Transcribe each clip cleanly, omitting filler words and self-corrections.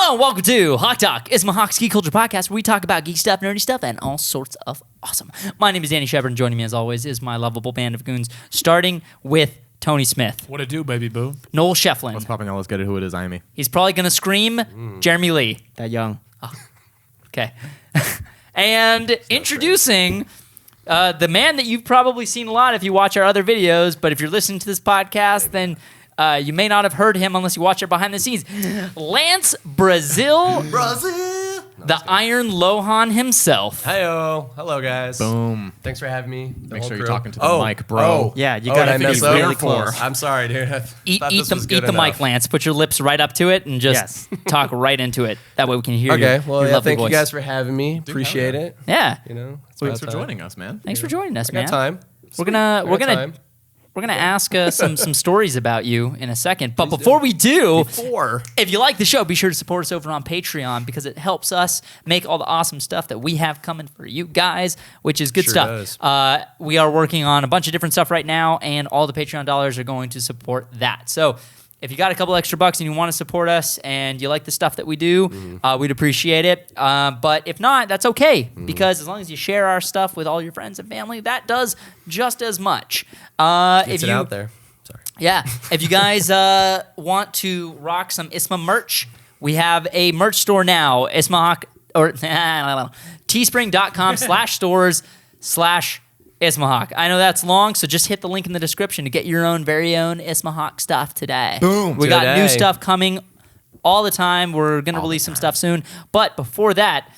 Hello and welcome to HawkTalk. It's my Hawk's Geek Culture podcast where we talk about geek stuff, nerdy stuff, and all sorts of awesome. My name is Danny Shepard, and joining me as always is my lovable band of goons, starting with Tony Smith. What it do, baby boo? Noel Shefflin. What's popping? Let's get it. Who it is? I am me. He's probably going to scream Jeremy Lee. That young. Oh, okay. And introducing the man that you've probably seen a lot if you watch our other videos, but if you're listening to this podcast, then you may not have heard him unless you watch it behind the scenes. Lance Brazil. The Iron Lohan himself. Heyo. Hello, guys. Boom. Thanks for having me. Make sure you're talking to the mic, bro. Yeah, you gotta mess be up? really close. I'm sorry, dude. Eat the mic, Lance. Put your lips right up to it and just talk right into it. That way we can hear you. Okay, well, your yeah, lovely thank voice. you guys for having me. Appreciate it. Yeah. You know, Thanks for joining us, man. Thanks for joining us, I got man. time. We're gonna ask some stories about you in a second. But before we do, if you like the show, be sure to support us over on Patreon because it helps us make all the awesome stuff that we have coming for you guys, which is good Sure stuff. does. We are working on a bunch of different stuff right now, and all the Patreon dollars are going to support that. So if you got a couple extra bucks and you want to support us and you like the stuff that we do, we'd appreciate it. But if not, that's okay because as long as you share our stuff with all your friends and family, that does just as much. Gets it out there. Sorry. Yeah. If you guys want to rock some ISMA merch, we have a merch store now. ISMA or teespring.com/stores/IsmaHawk. I know that's long, so just hit the link in the description to get your own very own IsmaHawk stuff today. Boom. We got new Today. stuff coming all the time. We're going to release some stuff soon. But before that,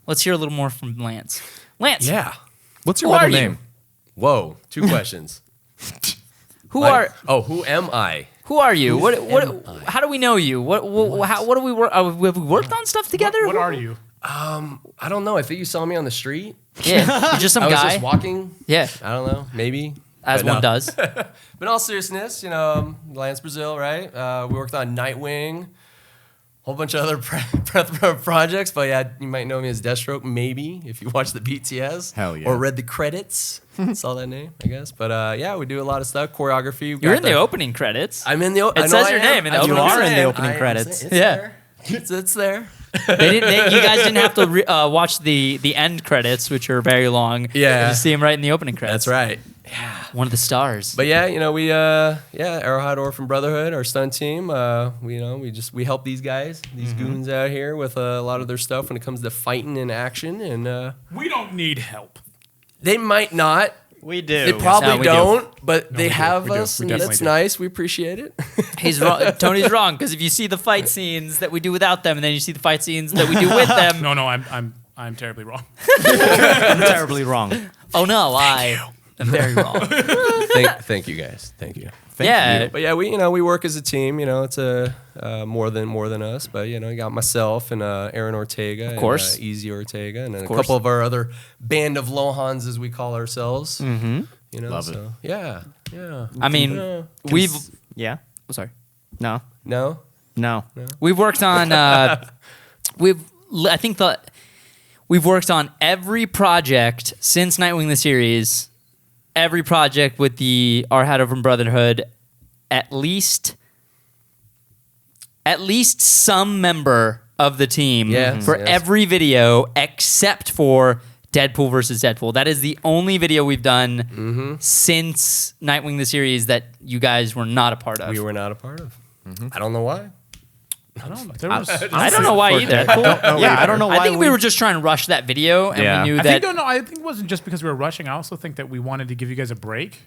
let's hear a little more from Lance. Lance, Yeah. What's your Who are middle you? name? Whoa. 2 questions. who are who am I? who are you? How do we know you? What do we work? Have we worked on stuff together? What are you? I don't know. I think you saw me on the street. Yeah, you're just some I was guy. just walking. Yeah, I don't know. Maybe. as But one no. does. But in all seriousness, you know, Lance Brazil, right? We worked on Nightwing, whole bunch of other projects. But yeah, you might know me as Deathstroke, maybe, if you watched the BTS. Hell yeah. Or read the credits. Saw that name, I guess. But yeah, we do a lot of stuff. Choreography. You're in the opening credits. I'm in the. It says your name in the opening You are in the credits. opening credits. It's Yeah. there. It's there. You guys didn't have to watch the end credits, which are very long. Yeah. You just see him right in the opening credits. That's right. One of the stars. But yeah, you know, we Arrowhead Orphan Brotherhood, our stunt team, we help these guys, these goons out here with a lot of their stuff when it comes to fighting and action, and We don't need help. they might not. We do. They probably No, we do. don't, but they we do. have We do. us, We and definitely that's do. nice. We appreciate it. He's wrong. Tony's wrong because if you see the fight scenes that we do without them, and then you see the fight scenes that we do with them, No, I'm terribly wrong. I'm terribly wrong. oh no, I am very wrong. Thank you guys. Thank you. Yeah. But yeah, we work as a team. You know, it's a more than us. But you know, you got myself and Aaron Ortega, Of course. and, Easy Ortega, and then a course. couple of our other band of Lohans, as we call ourselves. Mm-hmm. You know, Love it. Yeah. I mean, Yeah. we've Yeah. Oh, sorry. No. No. we've worked on we've worked on every project since Nightwing the series. Every project with the Arrowhead Orphan Brotherhood, at least some member of the team for every video except for Deadpool versus Deadpool. That is the only video we've done since Nightwing the series that you guys were not a part of. We were not a part of. I don't know why. I I don't know why either. I don't know why. I think we were just trying to rush that video, and Yeah. we knew I that. think it wasn't just because we were rushing. I also think that we wanted to give you guys a break.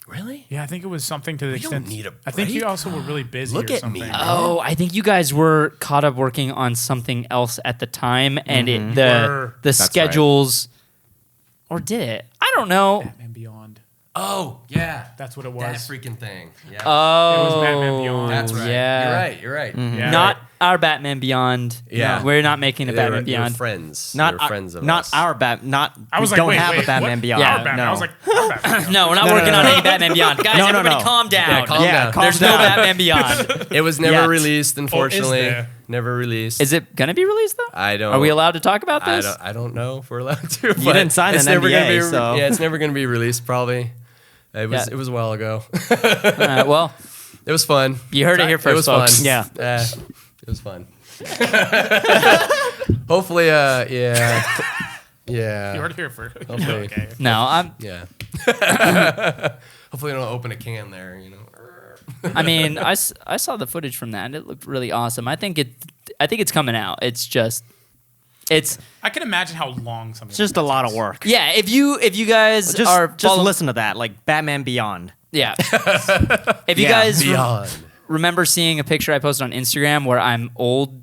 Really? Yeah, I think it was something to the We don't extent. need a I think you break. also were really busy. Look or at something. me. Oh, I think you guys were caught up working on something else at the time, and Were- the schedules, or did it? I don't know. Batman Beyond. Oh yeah, That's what it that was. freaking thing. Yeah. Oh, It was Batman Beyond. That's right. Yeah, You're right. Yeah. Not our Batman Beyond. Yeah. We're not making a They were Batman Beyond. friends. Not they were our, friends of not us. our Bat. Not. I was we like, don't wait, have wait, a Batman what? Beyond. Yeah. Our Batman. No. I was like, our Batman Beyond. No, we're not No, working no, on no. any Batman Beyond. Guys, No, no, everybody no. calm down. Yeah, calm Yeah, down. calm There's no down. Batman Beyond. It was never Yet. released, unfortunately. there? Never released. Is it going to be released, though? I don't. Are we allowed to talk about this? I don't know if we're allowed to. You but didn't sign it's an never gonna NDA, be, so- yeah, it's never going to be released. Probably. It was. Yeah. It was a while ago. Well, It was fun. you heard it here It first, was folks. fun. Yeah. It was fun. Hopefully, yeah. You Yeah. heard it here first. Hopefully. Okay. No, Yeah. Hopefully, I don't open a can there, you know. I mean, I saw the footage from that and it looked really awesome. I think it's coming out. It's I can imagine how long something. It's just a lot of work. yeah. If you guys are Just follow- listen to that, like Batman Beyond. yeah. If you Yeah. guys Beyond. remember seeing a picture I posted on Instagram where I'm old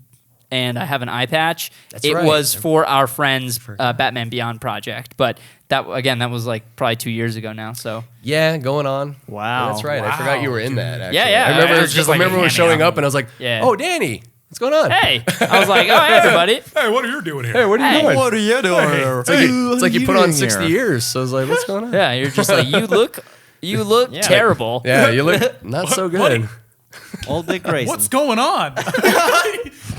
and I have an eye patch, it right. was for our friend's Batman Beyond project. But that was like probably 2 years ago now. So Yeah, going on. Wow. That's right. I forgot you were in that. Actually. Yeah. I remember. It was just I like a remember cameo. showing up, and I was like, Yeah. "Oh, Danny, what's going on? hey, I was like, oh, hey, everybody. Hey, what are you doing here? Hey, what are you Hey. doing? What are you doing? It's like you put on doing 60 here? years. So I was like, what's going on? Yeah, you're just like you look Yeah. terrible. Yeah, you look not so good. Old Dick Grayson. What's going on?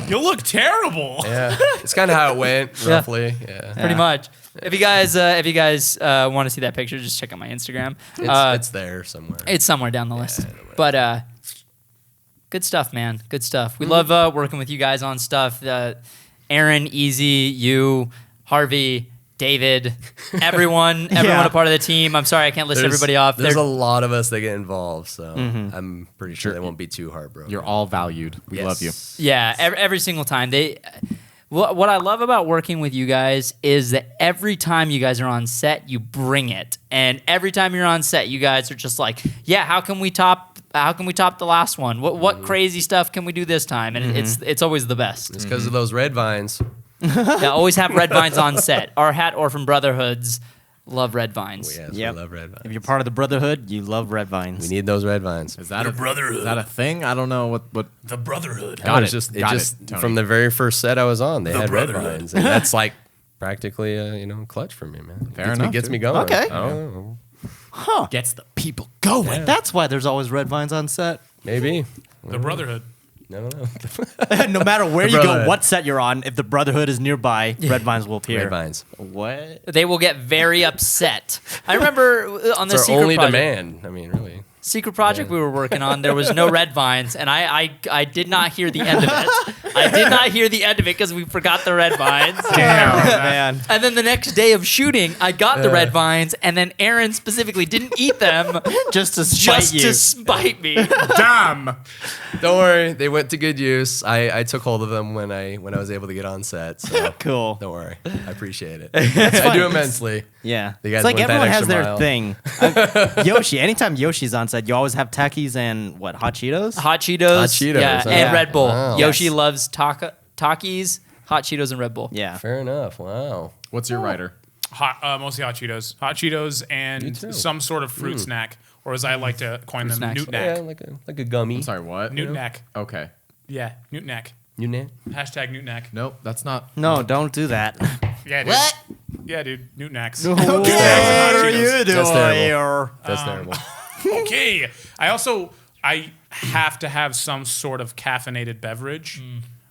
You look terrible. Yeah, it's kind of how it went, roughly. Yeah, Pretty much. If you guys want to see that picture, just check out my Instagram. it's there somewhere. It's somewhere down the list. know. But good stuff, man. Good stuff. We love working with you guys on stuff. Aaron, Easy, you, Harvey, David, everyone a part of the team. I'm sorry I can't list everybody off. There's They're- a lot of us that get involved, so I'm pretty sure they won't be too heartbroken. You're all valued. We Yes. love you. Yeah, every single time. What I love about working with you guys is that every time you guys are on set, you bring it, and every time you're on set, you guys are just like, yeah, how can we top the last one? What crazy stuff can we do this time? And it's always the best. It's because of those red vines. Yeah, always have red vines on set. Our Hat Orphan Brotherhoods love red vines. Yes, Yep. we love red vines. If you're part of the Brotherhood, you love red vines. We need those red vines. Is that a brotherhood? Is that a thing? I don't know what. The Brotherhood. Got It it. just Got it, Tony. from the very first set I was on, they had red Brotherhood. vines, and that's like practically clutch for me, man. Fair enough, Gets me dude. going. Okay. Oh, Gets the people going. That's why there's always red vines on set. maybe. The Brotherhood. I don't know. No matter where The you go, Brotherhood. what set you're on, if the Brotherhood is nearby, red vines will appear. Red vines. What? They will get very upset. I remember on the It's our secret only project. demand. I mean, really. Secret project we were working on, there was no red vines, and I did not hear the end of it. I did not hear the end of it because we forgot the red vines. Damn, Man. And then the next day of shooting, I got the red vines, and then Aaron specifically didn't eat them Just to spite just you. to spite me. Damn. Don't worry, they went to good use. I took hold of them when I was able to get on set. So Cool. don't worry, I appreciate it. I do immensely. Yeah. You guys It's like went that everyone has extra their mile. thing. Yoshi, anytime Yoshi's on set, you always have Takis and what, hot Cheetos? Hot Cheetos, Hot Cheetos, yeah, huh? and Red Bull. Wow. Yoshi Yes. loves Takis, Hot Cheetos, and Red Bull. Yeah. Fair enough. Wow. What's your writer? Mostly hot Cheetos. Hot Cheetos and too. some sort of fruit snack, or as I like to coin them, snacks. Newt-Knack. Yeah, like a gummy. I'm sorry, what? Newt-Knack. Okay. Yeah, Newt-Knack. You know? Hashtag Newt-Knack. Nope, that's not. No, don't do that. Yeah, dude. What? Yeah, dude. Newt-Knacks. What Hot are Cheetos. you doing That's terrible. here? That's terrible. Okay. I have to have some sort of caffeinated beverage.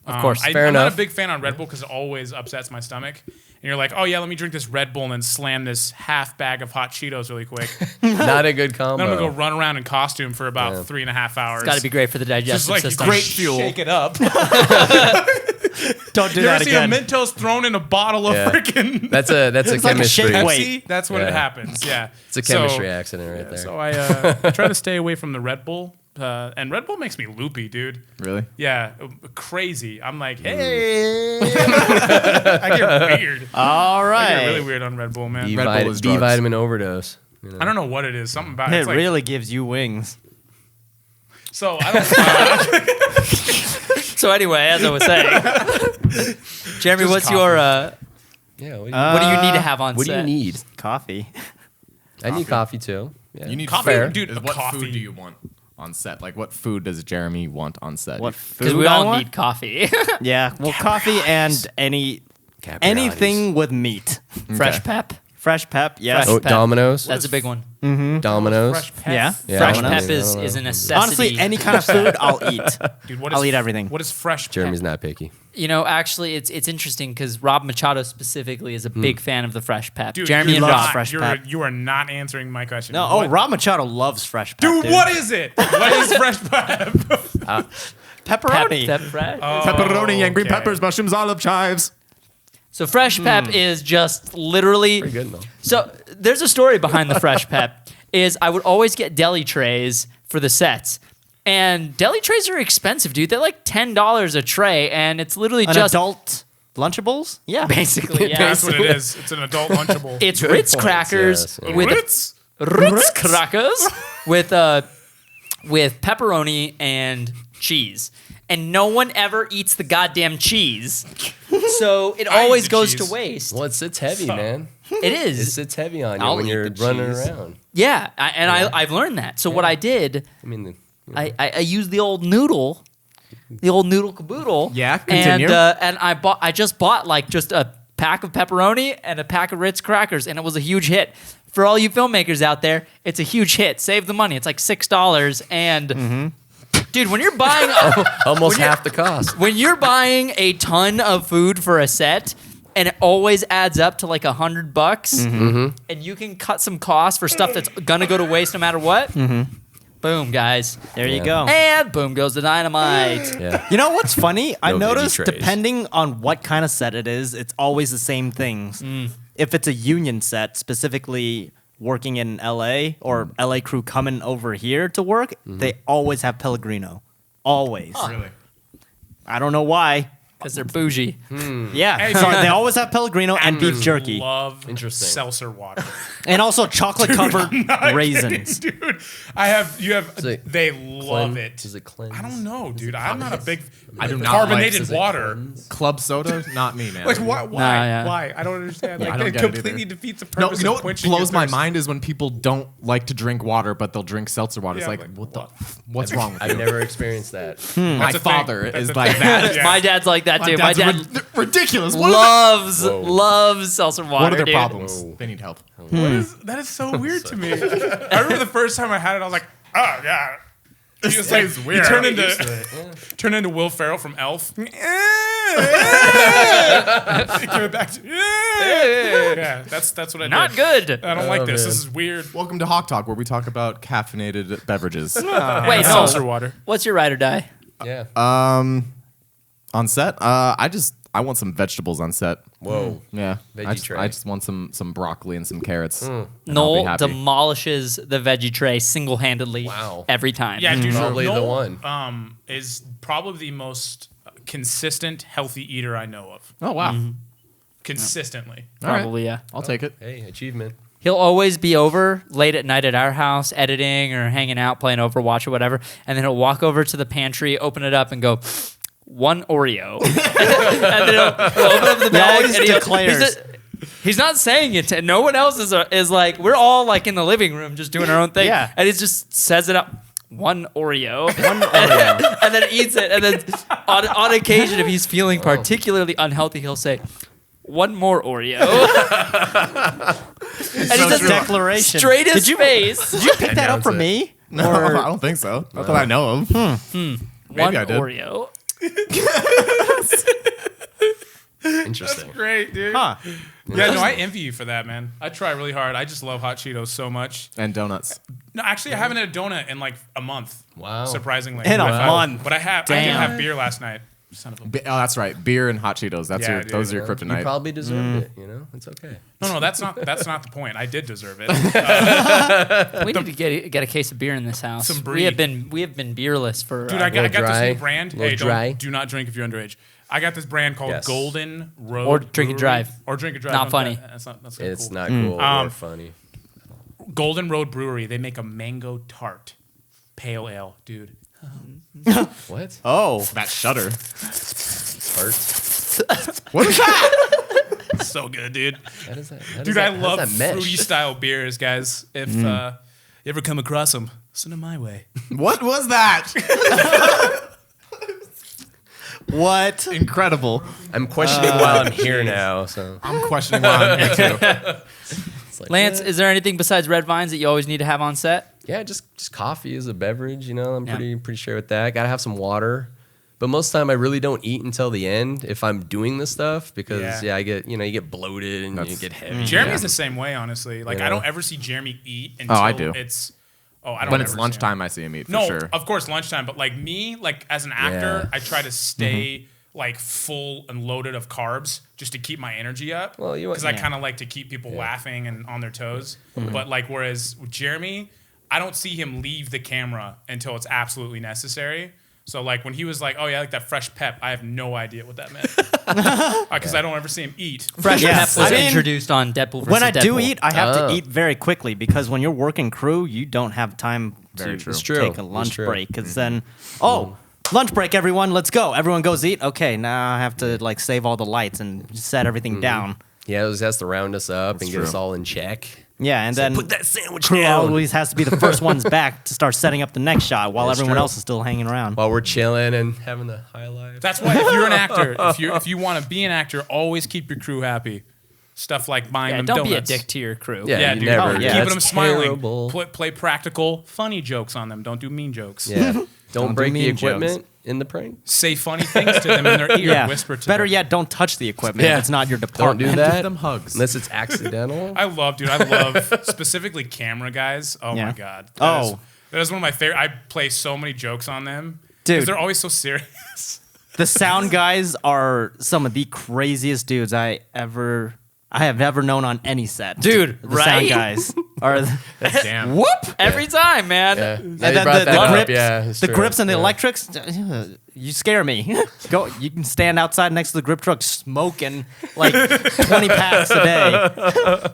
Of course. Fair I'm not enough. a big fan on Red Bull because it always upsets my stomach. And you're like, oh yeah, let me drink this Red Bull and then slam this half bag of hot Cheetos really quick. Not a good combo. Then I'm gonna go run around in costume for about 3.5 hours. Got to be great for the Just digestive like system. great fuel. Shake it up. Don't do You ever that see a again. Mentos thrown in a bottle of Yeah. freaking That's a It's like a chemistry. shake Pepsi? weight. That's when it Yeah. happens. Yeah, It's a chemistry accident right there. So I try to stay away from the Red Bull, and Red Bull makes me loopy, dude. Really? Yeah, crazy. I'm like, hey, I get weird. All I right. get really weird on Red Bull, man. B, Red Bull is drugs. vitamin overdose. You know? I don't know what it is. Something about it. It It's like, really gives you wings. so I don't. So anyway, as I was saying, Jeremy, Just what's your Yeah. what do you need to have on what do set? you need? Coffee. I need coffee too. Yeah. You need Coffee? fair. Dude, What coffee. food do you want on set? Like, what food does Jeremy want on set? What Because food we I all want? need coffee. Yeah. Well, coffee and anything with meat. Fresh pep. Fresh pep, yes. Fresh Oh, pep. Domino's. That's a big one. Domino's. Fresh pep. Yeah. Fresh Domino's. pep is a necessity. Honestly, any kind of food, I'll eat. Dude, I'll eat everything. What is fresh pep? Jeremy's not picky. You know, actually, it's interesting because Rob Machado specifically is a big fan of the fresh pep. Dude, Jeremy you're and not- Rob. fresh you're, pep. You are not answering my question. No, What- Rob Machado loves fresh pep. Dude, what is it? What is fresh pep? Pepperoni. Pep fresh. Pepperoni and green okay. peppers, mushrooms, olive chives. So fresh pep is just literally. Pretty good, though. So there's a story behind the fresh pep. Is I would always get deli trays for the sets. And deli trays are expensive, dude. They're like $10 a tray, and it's literally An just adult Lunchables? Yeah. basically yeah. That's what it is. It's an adult Lunchable. It's Good Ritz points, crackers yes. with Ritz? crackers with pepperoni and cheese. And no one ever eats the goddamn cheese. So it I eat always the goes cheese. to waste. Well, it sits heavy, man. It It is. sits heavy on you I'll when eat you're the running cheese. around. Yeah, I've learned that. So what I did, I mean, I used the old noodle caboodle. Yeah, continue. And I just bought like just a pack of pepperoni and a pack of Ritz crackers, and it was a huge hit. For all you filmmakers out there, it's a huge hit. Save the money. It's like $6, and dude, when you're buying almost half the cost. when you're buying a ton of food for a set, and it always adds up to like $100, and you can cut some costs for stuff that's gonna go to waste no matter what. Boom, guys. There you Yeah. go. And boom goes the dynamite. Yeah. You know what's funny? I No veggie noticed trays. depending on what kind of set it is, it's always the same things. If it's a union set, specifically working in LA or LA crew coming over here to work, they always have Pellegrino. Always. Really? I don't know why. Because they're bougie. Yeah. Hey, so dude. they always have Pellegrino and beef Actors jerky. Love Interesting. seltzer water. And also chocolate covered raisins. Dude, you have, it they love Clean- it. Is it cleanse? I don't know, dude. I'm not a big I do not carbonated Is it water. cleanse? Club soda? Not me, man. Like why? Why? yeah. Why? I don't understand. Like I don't that get it completely either. defeats the No, purpose you know of what quenching blows your my thirst. mind is when people don't like to drink water, but they'll drink seltzer water. Yeah, it's like, like, what the? what? What's wrong with I've you? never experienced that. My That's a thing. father That's is a like thing. that. Yeah. My dad's like that too. My Dad's dad ridiculous. What loves seltzer water. are their dude. problems? Whoa. They need help. That is so weird to me. I remember the first time I had it, I was like, oh yeah. He was like, is weird. He turned into Will Ferrell from Elf. He came back to, yeah, that's what I did. Not good. I don't like this. man. This is weird. Welcome to HawkTalk, where we talk about caffeinated beverages. Wait, And no. seltzer water. What's your ride or die? Yeah. On set, I want some vegetables on set. Whoa. Yeah, Veggie tray. I just want some broccoli and some carrots. and I'll be Noel happy. demolishes the veggie tray single-handedly Wow. every time. Yeah, dude. Probably the Noel, one. is probably the most consistent healthy eater I know of. Oh wow! Consistently. All right. Probably, yeah. I'll take it. Hey, achievement. He'll always be over late at night at our house, editing or hanging out, playing Overwatch or whatever, and then he'll walk over to the pantry, open it up, and go, one Oreo. And then he'll open up the bag always and declares. he's not saying it to no one else is like, we're all like in the living room just doing our own thing. Yeah. And he just says it up. One Oreo. One Oreo. And then eats it. And then on occasion, if he's feeling particularly unhealthy, he'll say, one more Oreo. And he says it Declaration. straight his Did you face. Did you pick that up from me? No, Or- I don't think so. Not that I know of. Maybe One I did. Oreo. Interesting. Great, dude. Huh. Yeah, no, I envy you for that, man. I try really hard. I just love hot Cheetos so much. And donuts. No, actually, I haven't had a donut in like a month. Wow. Surprisingly. In a But I- month. But I did Damn. have beer last night. Son of a. Oh, that's right. Beer and hot Cheetos. That's Yeah, your. dude. Those are your You kryptonite. probably deserved it. You know, it's okay. No, that's not the point. I did deserve it. We need to get a case of beer in this house. Some We have breed. been beerless for. Dude, I got this dry. new brand. Little Hey, dry. do not drink if you're underage. I got this brand called Yes. Golden Road. Or drink and Brewery. drive. Or drink and drive. Not No, funny. That's not It's cool. not cool Um, or funny. Golden Road Brewery. They make a mango tart pale ale, dude. What? Oh. That shudder. Heart? What is that? So good, dude. How does that? How does Dude, that, I how love does that mesh? fruity style beers, guys. If you ever come across them, send them my way. What was that? What? Incredible. I'm questioning why I'm here now. So I'm questioning why I'm here too. It's like, Lance, is there anything besides red vines that you always need to have on set? yeah, just coffee is a beverage. You know, I'm Yeah. pretty sure with that. Gotta have some water. But most of the time, I really don't eat until the end if I'm doing this stuff because I get you get bloated and you get heavy. Jeremy's the same way, honestly. Like Yeah. I don't ever see Jeremy eat until I do. it's. Oh, I don't. When ever it's see lunchtime, him. I see him eat for No, sure. of course lunchtime. But like me, like as an actor, Yeah. I try to stay like full and loaded of carbs just to keep my energy up. Well, because I kind of like to keep people laughing and on their toes. But like whereas with Jeremy, I don't see him leave the camera until it's absolutely necessary. So like when he was like, "Oh yeah, like that fresh pep," I have no idea what that meant because I don't ever see him eat. Fresh Yes. pep was I mean, introduced on Deadpool versus When I do Deadpool. eat, I have Oh. to eat very quickly because when you're working crew, you don't have time Very to true. It's true. take a It's lunch true. break. Because then, lunch break, everyone, let's go. Everyone goes eat. Okay, now I have to like save all the lights and set everything down. He always has to round us up and get true. us all in check. Yeah, and then Put that sandwich crew down always has to be the first ones back to start setting up the next shot while That's everyone true. else is still hanging around. while we're chilling and having the high life. That's why if you're an actor, if you want to be an actor, always keep your crew happy. Stuff like buying Yeah, them don't donuts. be a dick to your crew. Yeah, dude. you never. Oh, yeah. Keeping That's them smiling. terrible. Play practical, funny jokes on them. Don't do mean jokes. Yeah. Don't Don't do break the mean equipment in the prank. Say funny things to them in their ear. Yeah. Whisper to Better them. yet, don't touch the equipment Yeah. if it's not your Don't department. do that. Give them hugs. Unless it's accidental. I love specifically camera guys. Oh Yeah. my god. Oh. That is one of my favorite. I play so many jokes on them. Dude. Because they're always so serious. The sound guys are some of the craziest dudes I have ever known on any set. Dude, the sound right? guys are Damn. whoop. Every time, man. Yeah. And Now you then brought the that up. grips, Yeah, it's the true. grips and the Yeah. electrics. You scare me. Go. You can stand outside next to the grip truck smoking like 20 packs a day.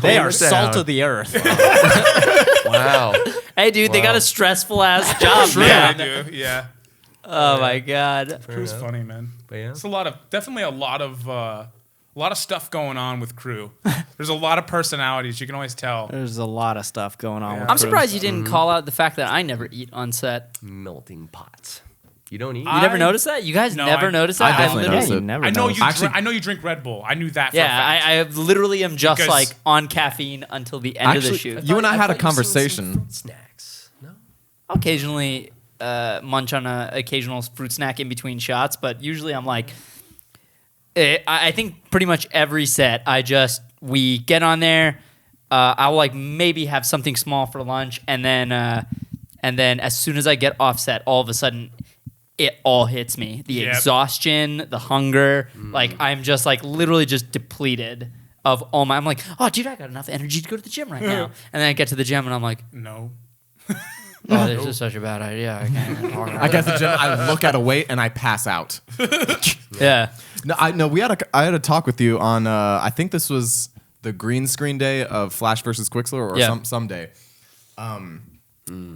They are Sound. salt of the earth. Wow. Hey, dude, they got Wow. a stressful ass job, Yeah, man. I do. Yeah. Oh my god. Crew's funny, man. But yeah. It's definitely a lot of stuff going on with crew. There's a lot of personalities. You can always tell. There's a lot of stuff going on. Yeah. With I'm crew. surprised you didn't call out the fact that I never eat on set. Melting pots. You don't eat? You never noticed that? You guys No, never I- noticed I that? definitely literally- noticed you it. never I know noticed. you. Actually- I know you drink Red Bull. I knew that. Yeah, for a fact. I literally am just Because- like on caffeine until the end of the Actually, shoot. you and I had a thought you sold some conversation. fruit snacks. No. I'll occasionally munch on an occasional fruit snack in between shots, but usually I'm like, I think pretty much every set, we get on there, I'll like maybe have something small for lunch, and then as soon as I get off set, all of a sudden, it all hits me. The Yep. exhaustion, the hunger, like I'm just like literally just depleted of all my, I'm like, oh dude, I got enough energy to go to the gym right now. And then I get to the gym and I'm like, No. oh, this is such a bad idea. I can't even talk about I get to the gym, I look at a weight, and I pass out. it. Yeah. No, I had a talk with you on. I think this was the green screen day of Flash versus Quicksilver, or Yeah. some day.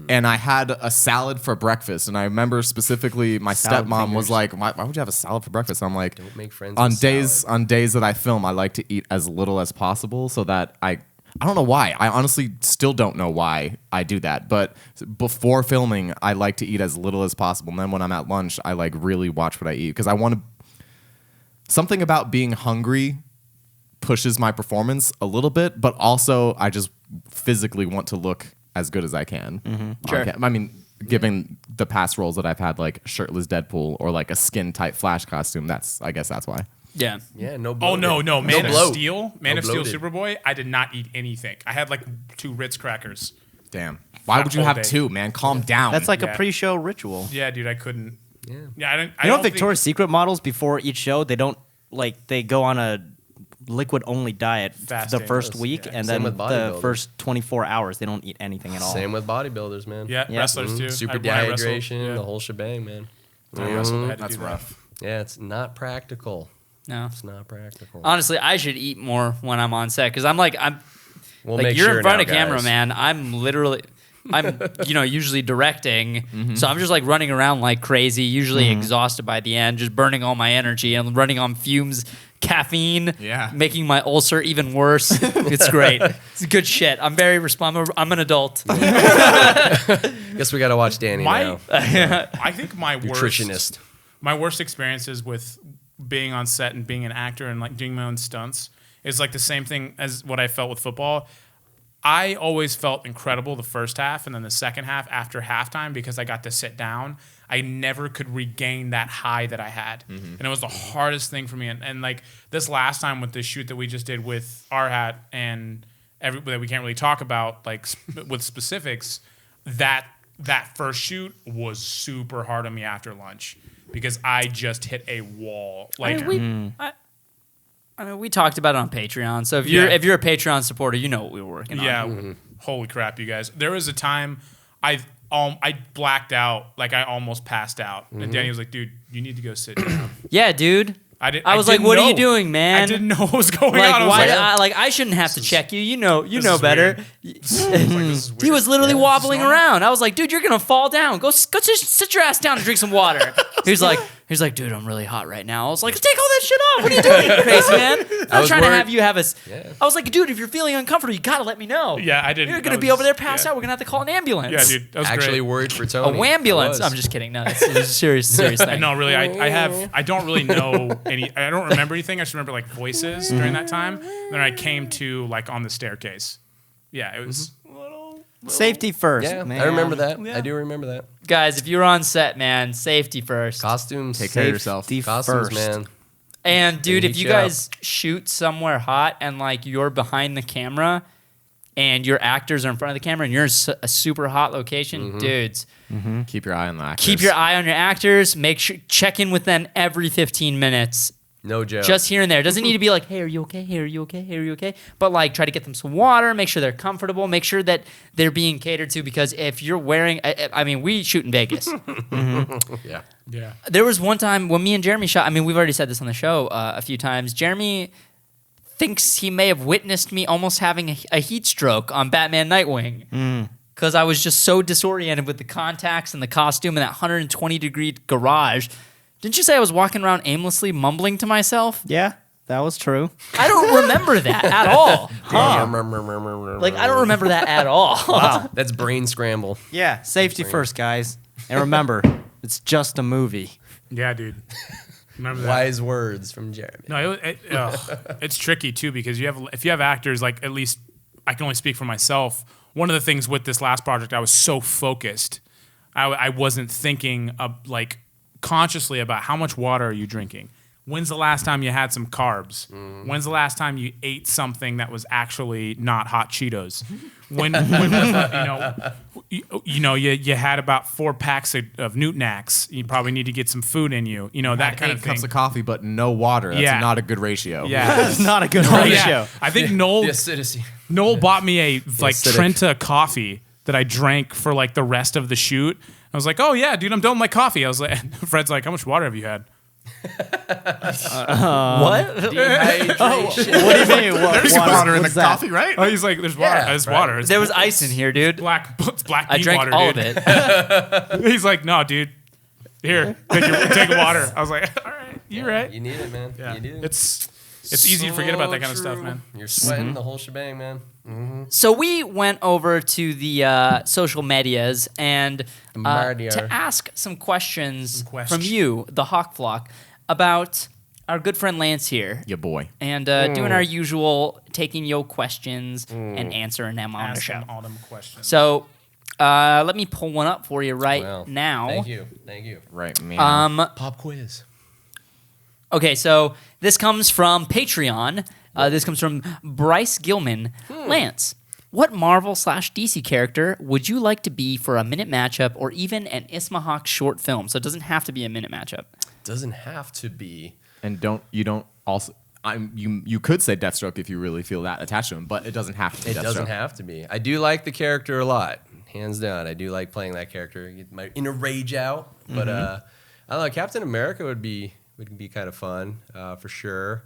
And I had a salad for breakfast, and I remember specifically my Salad stepmom was fingers. like, "Why would you have a salad for breakfast?" And I'm like, Don't make friends on with days salad. that I film, I like to eat as little as possible, so that I don't know why. I honestly still don't know why I do that. But before filming, I like to eat as little as possible, and then when I'm at lunch, I like really watch what I eat because I want to. Something about being hungry pushes my performance a little bit, but also I just physically want to look as good as I can. on Sure. I mean, given the past roles that I've had, like shirtless Deadpool or like a skin tight Flash costume, I guess that's why. Yeah. Yeah, no Oh bloated. no, Man of bloat. Steel, Man No of Steel, bloated. Superboy. I did not eat anything. I had like 2 Ritz crackers. Damn. Why would you whole have day. two, man? Calm down. That's like Yeah. a pre-show ritual. Yeah, dude, I couldn't. Yeah. Yeah, I didn't. You know, Victoria's Secret models before each show, they don't they go on a liquid only diet the Fasting. first Yes, week, yeah. and Same then with the bodybuilders. first 24 hours they don't eat anything at all. Same with bodybuilders, man. Yeah, Yeah. wrestlers too. Super When I wrestled, dehydration, yeah. the whole shebang, man. When I wrestled, I had to That's do that. rough. Yeah, it's not practical. No. It's not practical. Honestly, I should eat more when I'm on set because I'm We'll like make you're sure in front now, of camera, guys. man. I'm usually directing, so I'm just like running around like crazy, usually exhausted by the end, just burning all my energy and running on fumes, caffeine, Yeah. making my ulcer even worse. It's great. It's good shit. I'm very responsible. I'm an adult. Guess we got to watch Danny now. I think my Nutritionist. worst experiences with being on set and being an actor and like doing my own stunts is like the same thing as what I felt with football. I always felt incredible the first half, and then the second half after halftime, because I got to sit down, I never could regain that high that I had. And it was the hardest thing for me. And like this last time with the shoot that we just did with our hat and that we can't really talk about like with specifics, that first shoot was super hard on me after lunch because I just hit a wall. Like I mean, we talked about it on Patreon. So if you're a Patreon supporter, you know what we were working on. Yeah. Holy crap, you guys. There was a time I blacked out, like I almost passed out. And Danny was like, dude, you need to go sit down. Yeah, dude. I was like, "What are you doing, man?" I didn't know what was going like, on. I was why? like, I shouldn't have to check you. You know is better. weird. This is He was literally Yeah. wobbling This is around. I was like, "Dude, you're gonna fall down. Go sit your ass down and drink some water." He's like, "Dude, I'm really hot right now." I was like, "Take all that shit off. What are you doing, you crazy man? I'm was trying to worried- have you have us." Yeah. I was like, "Dude, if you're feeling uncomfortable, you gotta let me know." Yeah, I didn't. You're I gonna was be over there just- passed yeah. out. We're gonna have to call an ambulance. Yeah, dude, that was Actually great. worried for A Tony. wambulance. I I'm was. just kidding. No, it's a serious thing. No, really, I don't really know any. I don't remember anything. I just remember like voices during that time. Then I came to like on the staircase. Yeah, it was. Safety first, Yeah, man. I remember that. I do remember that. Guys, if you're on set, man, safety first. Costumes. Take care of yourself. Safety Costumes, first. man. And dude, They if heat you you up. guys shoot somewhere hot and like you're behind the camera and your actors are in front of the camera and you're in a super hot location, dudes, Keep your eye on the actors. keep your eye on your actors. Make sure check in with them every 15 minutes. No joke. Just here and there. It doesn't need to be like, "Hey, are you okay? Hey, are you okay? Hey, are you okay?" But like, try to get them some water. Make sure they're comfortable. Make sure that they're being catered to. Because if you're wearing, I mean, we shoot in Vegas. Yeah. Yeah. There was one time when me and Jeremy shot. I mean, we've already said this on the show a few times. Jeremy thinks he may have witnessed me almost having a heat stroke on Batman Nightwing. Because I was just so disoriented with the contacts and the costume in that 120-degree garage. Didn't you say I was walking around aimlessly mumbling to myself? Yeah, that was true. I don't remember that at all. Like, I don't remember that at all. Wow. That's brain scramble. Yeah, safety first, guys. And remember, it's just a movie. Yeah, dude. Remember that? Wise words from Jeremy. No, it's tricky too because if you have actors, like at least I can only speak for myself. One of the things with this last project, I was so focused, I wasn't thinking of like consciously about how much water are you drinking. When's the last time you had some carbs? When's the last time you ate something that was actually not hot Cheetos? When you had about 4 packs of Newton-Ax. You probably need to get some food in you. You know, that kind of thing. cups of coffee, but no water. That's Yeah. not a good ratio. Yeah. That's not a good Oh, ratio. yeah. I think Noel The acidity. bought me a like acidic. Trenta coffee that I drank for like the rest of the shoot. I was like, "Oh yeah, dude, I'm done with my coffee." I was like, Fred's like, "How much water have you had?" What? Dehydration. What do you mean? There's water in the What's that? coffee, right? Oh, he's like, "There's water. Yeah, There's right. water. It's There was ice in here, dude. it's black I bean drank water, all dude." of it. He's like, "No, dude. Here, take water." I was like, "All right, you're right." You need it, man. Yeah. You do. It's easy to forget about that kind of So stuff, true. man. You're sweating the whole shebang, man. So we went over to the social medias and Media. to ask some questions Some questions. from you, the Hawk Flock, about our good friend Lance here. Your boy. And doing our usual taking your questions and answering them on the Ask show. them all them questions. So let me pull one up for you right Well, now. Thank you. Thank you. Right, man. Pop quiz. Okay, so this comes from Patreon. This comes from Bryce Gilman. Lance, what Marvel/DC character would you like to be for a minute matchup or even an Ismahawk short film? So it doesn't have to be a minute matchup. Doesn't have to be. And you could say Deathstroke if you really feel that attached to him, but it doesn't have to be It Deathstroke. doesn't have to be. I do like the character a lot, hands down. I do like playing that character. Get my inner rage out. But I don't know. Captain America would be kind of fun for sure.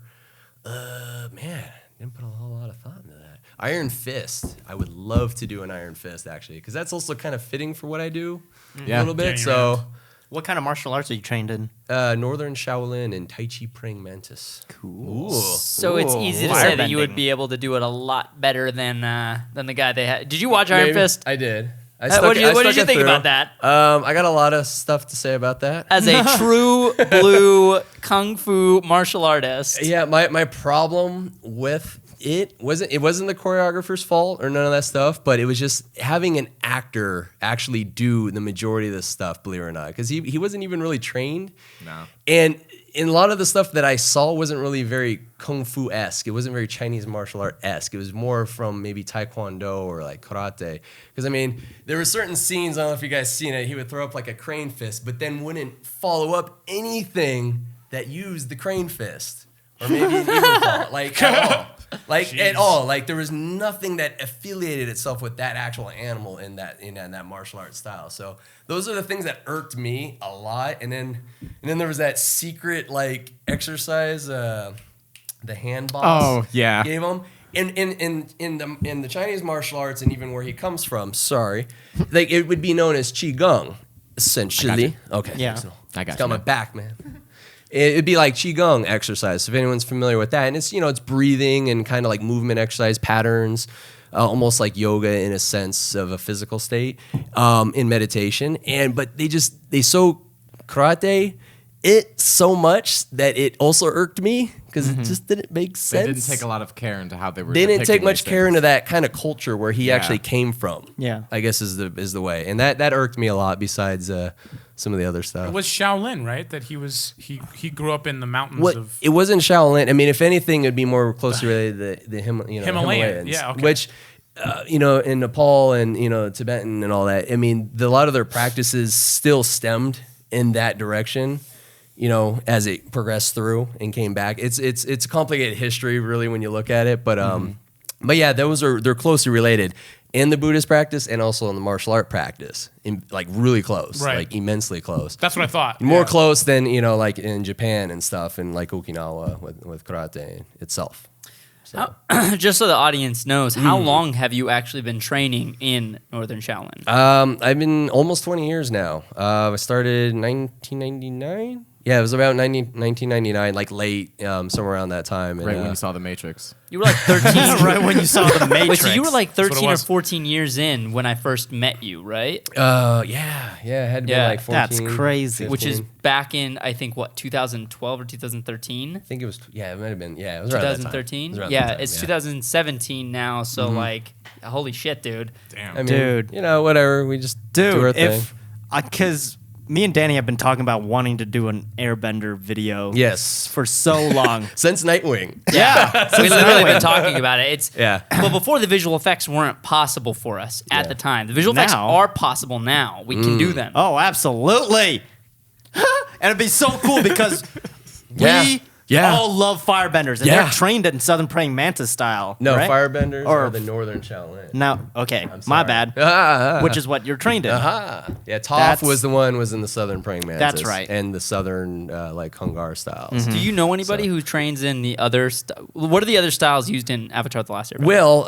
Man, didn't put a whole lot of thought into that. Iron Fist. I would love to do an Iron Fist actually, because that's also kind of fitting for what I do Yeah. a little bit. Yeah, you're So. What kind of martial arts are you trained in? Northern Shaolin and Tai Chi Praying Mantis. Cool. Ooh. So it's easy to Fire say that you would bending. be able to do it a lot better than the guy they had. Did you watch Iron Maybe. Fist? I did. What did you think about that? I got a lot of stuff to say about that. As a true blue kung fu martial artist. Yeah, my problem with it wasn't the choreographer's fault or none of that stuff, but it was just having an actor actually do the majority of this stuff, believe it or not, because he wasn't even really trained. No. And a lot of the stuff that I saw wasn't really very kung fu-esque. It wasn't very Chinese martial art-esque. It was more from maybe taekwondo or like karate. Because, I mean, there were certain scenes, I don't know if you guys seen it, he would throw up like a crane fist, but then wouldn't follow up anything that used the crane fist. Or maybe an eagle claw, like at all. At all. Like there was nothing that affiliated itself with that actual animal in that martial arts style. So those are the things that irked me a lot. And then there was that secret like exercise, the hand boss. Oh, yeah. Gave him. In the Chinese martial arts and even where he comes from, like it would be known as qigong, essentially. Okay. Yeah. I got Got you, my man. back, man. It'd be like qigong exercise. If anyone's familiar with that, and it's breathing and kind of like movement exercise patterns, almost like yoga in a sense of a physical state in meditation. But they so karate it so much that it also irked me because it just didn't make sense. They didn't take a lot of care into how they were. They didn't take depicting much these care things. into that kind of culture where he actually came from. Yeah. I guess is the way, and that irked me a lot. Besides some of the other stuff. It was Shaolin, right? That he grew up in the mountains What of. it wasn't Shaolin. I mean, if anything, it'd be more closely related to the Himalayan, Himalayans, yeah, okay. which in Nepal and Tibetan and all that. I mean, a lot of their practices still stemmed in that direction. As it progressed through and came back, it's a complicated history, really, when you look at it. But yeah, they're closely related in the Buddhist practice and also in the martial art practice, like really close, Right. like immensely close. That's what I thought. More yeah. close than like in Japan and stuff, and like Okinawa with karate itself. So. Just so the audience knows, how long have you actually been training in Northern Shaolin? I've been almost 20 years now. I started in 1999. Yeah, it was about 1999, like late, somewhere around that time. And, Right when you saw The Matrix. You were like 13. Right when you saw the Matrix. Wait, so you were like what it 13 or was. 14 years in when I first met you, right? yeah, it had to be Yeah, like 14. that's crazy. 15. Which is back in, I think, 2012 or 2013? I think it was, it might have been, it was around that time. 2013? It was around Yeah, that time, it's 2017 now, so like, holy shit, dude. Damn. I mean, Dude. whatever. We just do our thing. Because me and Danny have been talking about wanting to do an Airbender video Yes. for so long. Since Nightwing. Yeah, we literally been talking about it. It's Yeah. But before the visual effects weren't possible for us at the time. The visual effects Now. are possible now. We can do them. Oh, absolutely. And it'd be so cool because Yeah. we Yeah. all love firebenders. And Yeah. they're trained in Southern Praying Mantis style. No, right? Firebenders Or- or the Northern Shaolin. No, okay, I'm my sorry. bad. Which is what you're trained in. Yeah, Toph That's- was in the Southern Praying Mantis. That's right. And the Southern, like, Hungar styles. Do you know anybody who trains in the other? What are the other styles used in Avatar: The Last Airbender? Well,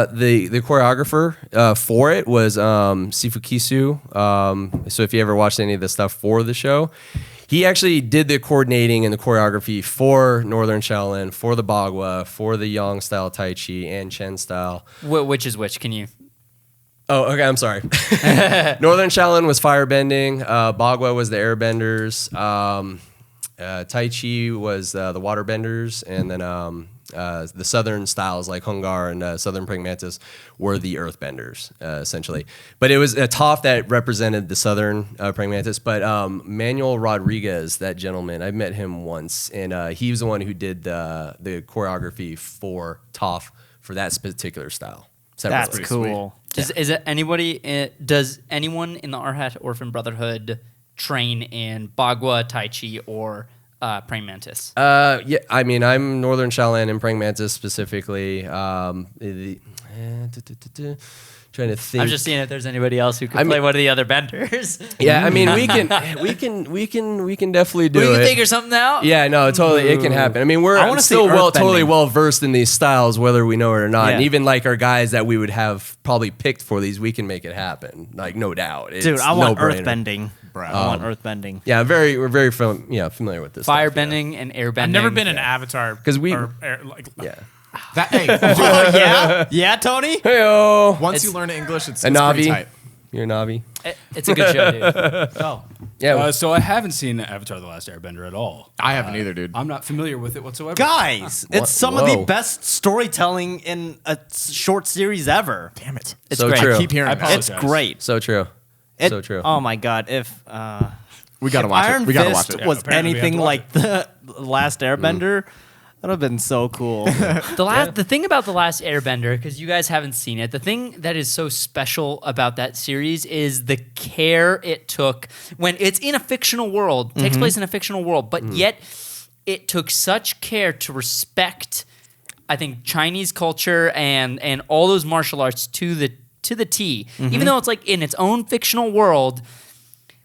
the choreographer for it was Sifu Kisu. So if you ever watched any of the stuff for the show, he actually did the coordinating and the choreography for Northern Shaolin, for the Bagua, for the Yang style Tai Chi and Chen style. Which is which? Can you? Oh, okay. I'm sorry. Northern Shaolin was firebending. Bagua was the airbenders. Tai Chi was the waterbenders, and then the southern styles like Hungar and Southern Praying Mantis were the earthbenders, essentially. But it was a Toph that represented the Southern Praying Mantis. But Manuel Rodriguez, that gentleman, I met him once, and he was the one who did the choreography for Toph for that particular style. That's separately. cool. Does anyone in the Arhat Orphan Brotherhood train in Bagua, Tai Chi, or Praying Mantis? Yeah, I mean, I'm Northern Shaolin and Praying Mantis specifically. Trying to think. I'm just seeing if there's anybody else who could I mean- play one of the other benders. Yeah, I mean, we can definitely do we can it. figure something out. Yeah, no, totally, it can happen. I mean, I we're wanna see still earthbending. totally well versed in these styles, whether we know it or not. Yeah. And even like our guys that we would have probably picked for these, we can make it happen. Like, no doubt. Dude, It's I want no-brainer. earthbending. Bro. I want earthbending. Yeah, we're very familiar with this. Fire stuff, yeah. bending and air bending. I've never been an Avatar 'Cause we- like Yeah. That, hey, Oh, yeah? Yeah, Tony? Heyo. once It's- you learn English, it's A pretty Navi. tight. You're a Navi. It's a good show, dude. Oh, Yeah. So I haven't seen Avatar: The Last Airbender at all. I haven't either, dude. I'm not familiar with it whatsoever. guys, it's some of the Whoa. best storytelling in a short series ever. Damn it. It's So great. true. I keep hearing I that. It's apologize. great. So true. It- So true. Oh my god, if We gotta if watch Iron it. We gotta Fist watch it. was apparently we have anything to watch like the Last Airbender, that'd have been so cool. The thing about The Last Airbender, because you guys haven't seen it, the thing that is so special about that series is the care it took when it's in a fictional world, takes place in a fictional world, but yet it took such care to respect, I think, Chinese culture and all those martial arts to the T. Even though it's like in its own fictional world,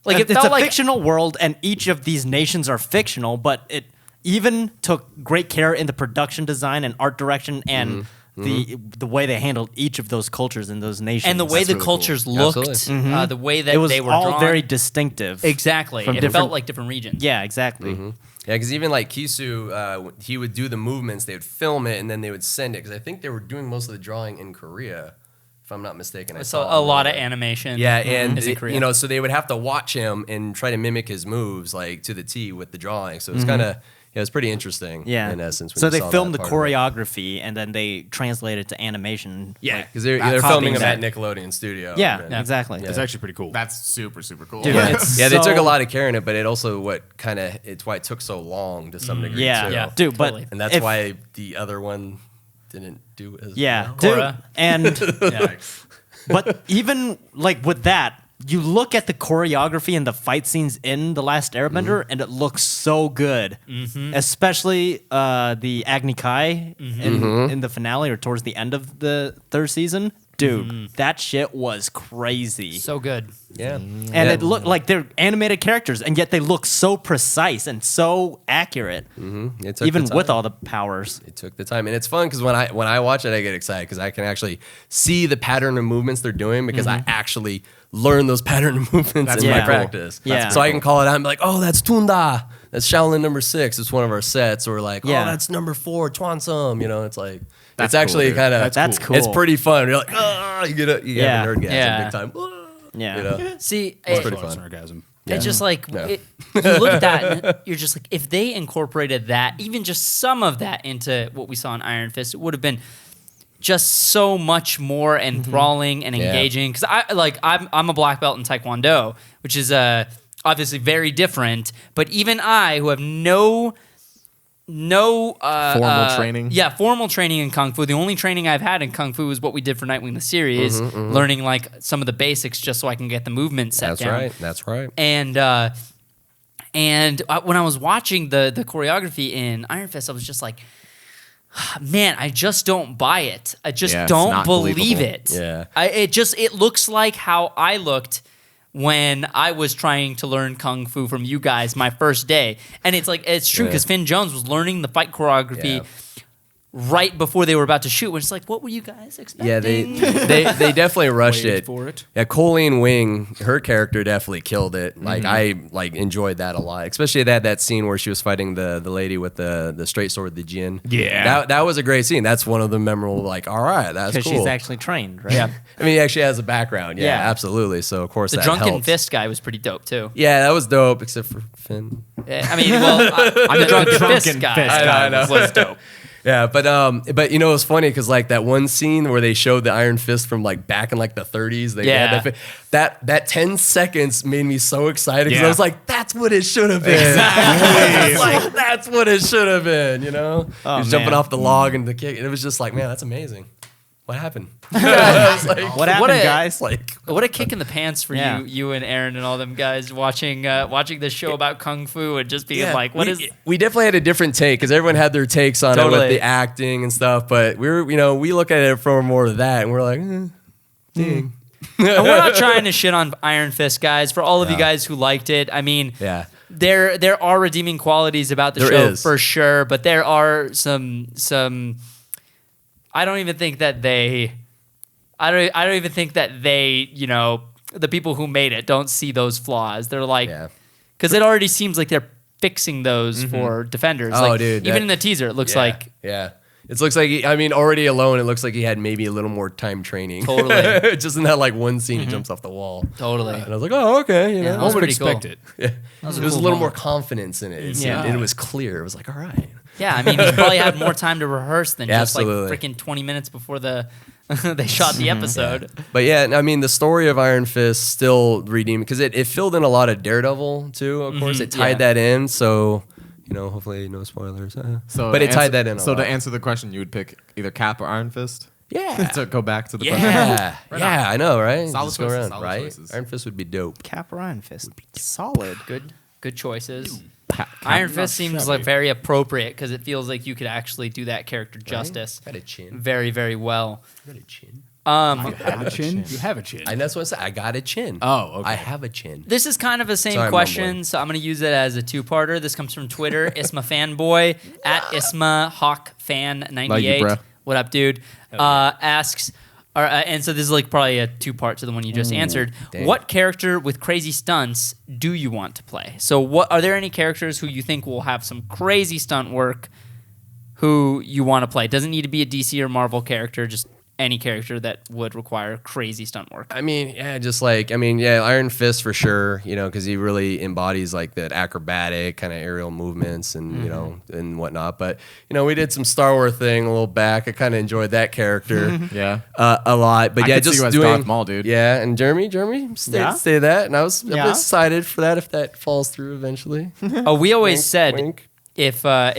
like it It's felt a like fictional world, and each of these nations are fictional, but it even took great care in the production design and art direction and the way they handled each of those cultures and those nations. and the way That's the really cultures looked, Absolutely. the way that it was they were all drawn. very distinctive. Exactly. from It different- felt like different regions. Yeah, exactly. Yeah, because even like Kisu, he would do the movements, they would film it, and then they would send it. Because I think they were doing most of the drawing in Korea, if I'm not mistaken. I So saw a lot of it. animation. Yeah, and is in Korea. you know, so they would have to watch him and try to mimic his moves like to the T with the drawing. So it was kind of, it was pretty interesting. Yeah. in essence. when So you they saw filmed the that part of it. choreography and then they translated it to animation. Yeah, like, because they're copying filming him that. at Nickelodeon Studio. Yeah, and- exactly. It's actually pretty cool. That's super, super cool. Dude, it's Yeah, they took so- a lot of care in it, but it also it's why it took so long to some degree Yeah, too. Yeah. dude, Totally. And that's if- why the other one didn't do as Yeah, well. dude, Korra. and Yeah. but even like with that, you look at the choreography and the fight scenes in The Last Airbender, and it looks so good. Especially the Agni Kai in the finale or towards the end of the third season. Dude, that shit was crazy. So good. Yeah. And Yeah. it looked like they're animated characters, and yet they look so precise and so accurate, It took even the with time. all the powers. It took the time, and it's fun because when I watch it, I get excited because I can actually see the pattern of movements they're doing because I actually learn those pattern of movements That's in pretty my cool. practice. Yeah. So I can call it out and be like, oh, that's Tunda. That's Shaolin number 6. It's one of our sets. Or like, Yeah. oh, that's number 4, Chuansum. You know, it's like That's it's actually cool, dude. kind of That's cool. It's pretty fun. You're like, oh, you get Yeah. a nerd gas Yeah. big time. Yeah. You know, See, it's it, pretty Close fun. sarcasm. it's just like Yeah. you look at that, and you're just like, if they incorporated that, even just some of that into what we saw in Iron Fist, it would have been just so much more enthralling and Yeah. engaging. Because I'm a black belt in Taekwondo, which is obviously very different. But even I, who have no Formal training? Yeah, formal training in Kung Fu. The only training I've had in Kung Fu is what we did for Nightwing the series, learning like some of the basics just so I can get the movement set That's down. right. That's right. And when I was watching the choreography in Iron Fist, I was just like, man, I just don't buy it. I just Yeah, it's don't not believe believable. it. Yeah. It looks like how I looked when I was trying to learn Kung Fu from you guys my first day. And it's like, it's true Yeah. because Finn Jones was learning the fight choreography Yeah. right before they were about to shoot. Which is like, what were you guys expecting? Yeah, they definitely rushed Waited it for it. Yeah, Colleen Wing, her character definitely killed it. Like I enjoyed that a lot, especially that scene where she was fighting the lady with the straight sword, the Jin. Yeah. that was a great scene. That's one of the memorable. Like, all right, that's Because cool. she's actually trained, right? Yeah. I mean, he actually has a background. Yeah, Yeah. absolutely. So of course The that Drunken helps. Fist guy was pretty dope too. Yeah, that was dope, except for Finn. I mean, well, I'm the Drunken Fist guy. I know. Was dope. Yeah, but you know it's funny because like that one scene where they showed the Iron Fist from like back in like the 30s. They Yeah. had that 10 seconds made me so excited because I Yeah. was like, that's what it should have been. It's like that's what it should have been. You know, Oh, he was jumping man. off the log and the kick. It was just like, man, that's amazing. What happened? I was like, What happened, guys? like What a kick in the pants for Yeah. you and Aaron and all them guys watching this show about Kung Fu and just being like, what we, is? we definitely had a different take because everyone had their takes on it Totally. with the acting and stuff, but we look at it from more of that and we're like, dang. And we're not trying to shit on Iron Fist, guys. For all of you Yeah. guys who liked it, I mean, Yeah. there are redeeming qualities about the There show is. for sure, but there are some. I don't even think that they. I don't even think that they, the people who made it don't see those flaws. They're like, Yeah. because it already seems like they're fixing those for defenders. Oh, like, dude, even that- in the teaser, it looks like Yeah. It looks like already alone, it looks like he had maybe a little more time training. Totally. Just in that like one scene, he jumps off the wall. Totally. And I was like, oh, okay. You Yeah, know, that was One would pretty cool. expect it. yeah. was a There was a cool little more moment. confidence in it. It Yeah. seemed, and it was clear. It was like, all right. Yeah, I mean, he probably had more time to rehearse than Yeah, just like absolutely. freaking 20 minutes before they shot the episode. But yeah, I mean, the story of Iron Fist still redeemed because it filled in a lot of Daredevil too. Of course, it tied yeah. that in. So hopefully no spoilers. So but to it tied answer- that in. So to answer the question, you would pick either Cap or Iron Fist. yeah, To go back to the question. yeah, I know, right? Solid Just go choices, around, solid right? choices. Iron Fist would be dope. Cap or Iron Fist. Solid. Good choices. Cap- Iron Fist seems shabby. like very appropriate because it feels like you could actually do that character justice Got a chin. very, very well. Got a chin. You have a chin? You have a chin. And that's what I said. I got a chin. Oh, okay. I have a chin. This is kind of the same Sorry, question, mumbling. so I'm going to use it as a two-parter. This comes from Twitter, Isma Fanboy, at Isma Hawk Fan 98. Love you, bro. What up, dude? Asks, and so this is like probably a two-part to the one you just answered. dang. What character with crazy stunts do you want to play? So what are there any characters who you think will have some crazy stunt work who you want to play? Doesn't need to be a DC or Marvel character, just any character that would require crazy stunt work. I mean, yeah, Iron Fist for sure, because he really embodies like that acrobatic kind of aerial movements and, and whatnot. But, we did some Star Wars thing a little back. I kind of enjoyed that character Yeah. a lot. But I yeah, could see just you as doing Darth Maul, dude. Yeah, and Jeremy Yeah. stay that. And I'm Yeah. excited for that if that falls through eventually. Oh, we always Wink, said wink. if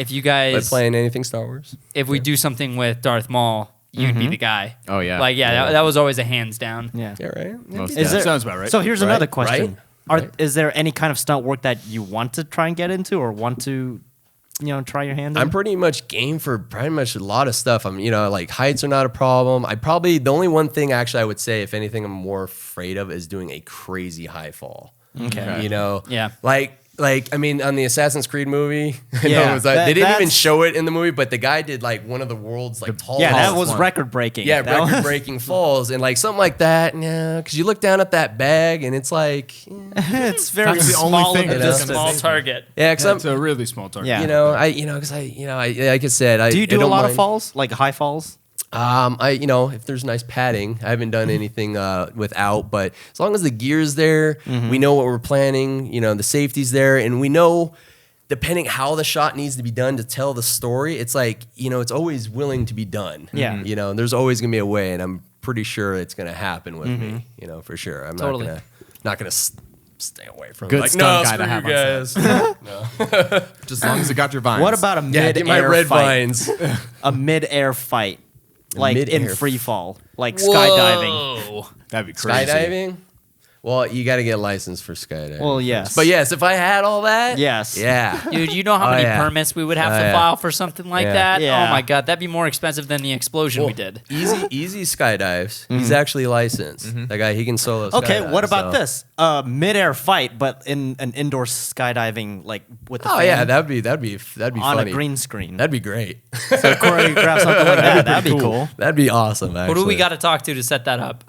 you By guys playing anything Star Wars. if we do something with Darth Maul, you'd be the guy. Oh, yeah. Like that was always a hands down. Yeah. Yeah, right? Most Is there, Sounds about right. So here's Right, another question. right. Is there any kind of stunt work that you want to try and get into or want to, try your hand in? I'm pretty much game for pretty much a lot of stuff. I'm, like heights are not a problem. The only one thing actually I would say, if anything, I'm more afraid of is doing a crazy high fall. Okay. Yeah. Like, I mean, on the Assassin's Creed movie, Yeah, they didn't even that's- show it in the movie, but the guy did like one of the world's like tallest. Yeah, that was one. record breaking. Yeah, record-breaking falls and like something like that. Yeah, because you look down at that bag and it's like, It's very That's the only small thing of a that's distance. Small target. yeah, because It's a really small target. Yeah. because like I said, Do you I do a don't lot mind. of falls, like high falls? If there's nice padding, I haven't done anything without, but as long as the gear's there, we know what we're planning, the safety's there, and we know depending how the shot needs to be done to tell the story, it's like, it's always willing to be done. Yeah. There's always going to be a way, and I'm pretty sure it's going to happen with me, for sure. I'm Totally. not going to stay away from Good it. Like, stunt no, guy screw to have you on guys. Just as long as you got your vines. What about a Yeah, mid-air get my red fight? vines. A mid-air fight, like in mid-air free fall, like skydiving. Whoa. That'd be crazy. Skydiving? Well, you got to get a license for skydiving. Well, yes. But yes, if I had all that, Yes. yeah. Dude, you know how Oh, many yeah. permits we would have to yeah. file for something like Yeah. that? Yeah. Oh my god, that'd be more expensive than the explosion we did. Easy skydives. He's actually licensed. That guy, he can solo. Okay, skydive, what about so. this? Mid-air fight, but in an indoor skydiving, like with the Oh fan yeah, that'd be on funny. a green screen. That'd be great. So choreograph something like that. That'd be cool. That'd be awesome. Who Actually. do we got to talk to set that up?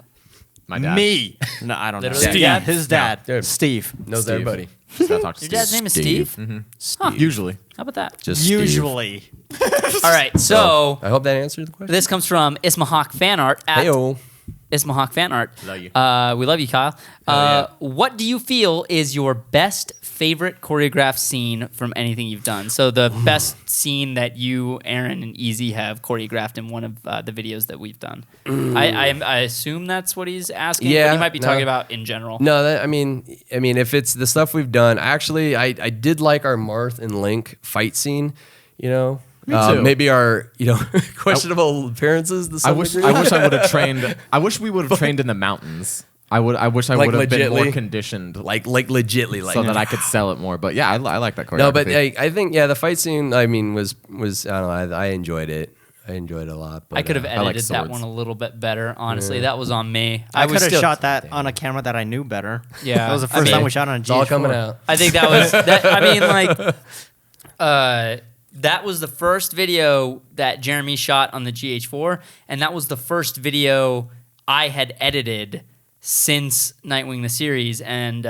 My dad. Me. No, I don't know. Literally? Yeah, Steve. his dad, No, dude. Steve. knows Steve. everybody? Just gotta talk to Your Steve. dad's name is Steve? Usually. How about that? Just Steve. Usually. All right, so I hope that answered the question. this comes from Ismahawk Fan Art at Heyo. Ismahawk Fan Art. Love you. We love you, Kyle. What do you feel is your best favorite choreographed scene from anything you've done? So the best scene that you, Aaron, and Easy have choreographed in one of the videos that we've done. I assume that's what he's asking. But Yeah, he might be no. talking about in general. No, I mean, if it's the stuff we've done, actually, I did like our Marth and Link fight scene. Me too. Maybe our questionable appearances. To I some wish degree. I would have trained. I wish we would have trained in the mountains. I wish I Like would have been more legitly? conditioned, like legitly like so that I could sell it more. But yeah, I like that choreography. No, but I think the fight scene. I mean, was I don't know. I enjoyed it. I enjoyed it a lot. But, I could have I like edited that swords. one a little bit better. Honestly, that was on me. I was could have still- shot that on a camera that I knew better. Yeah, That was the I first mean, time we shot on a GH4. It's all coming out. I think that was that. I mean, like, that was the first video that Jeremy shot on the GH4, and that was the first video I had edited since Nightwing the series, and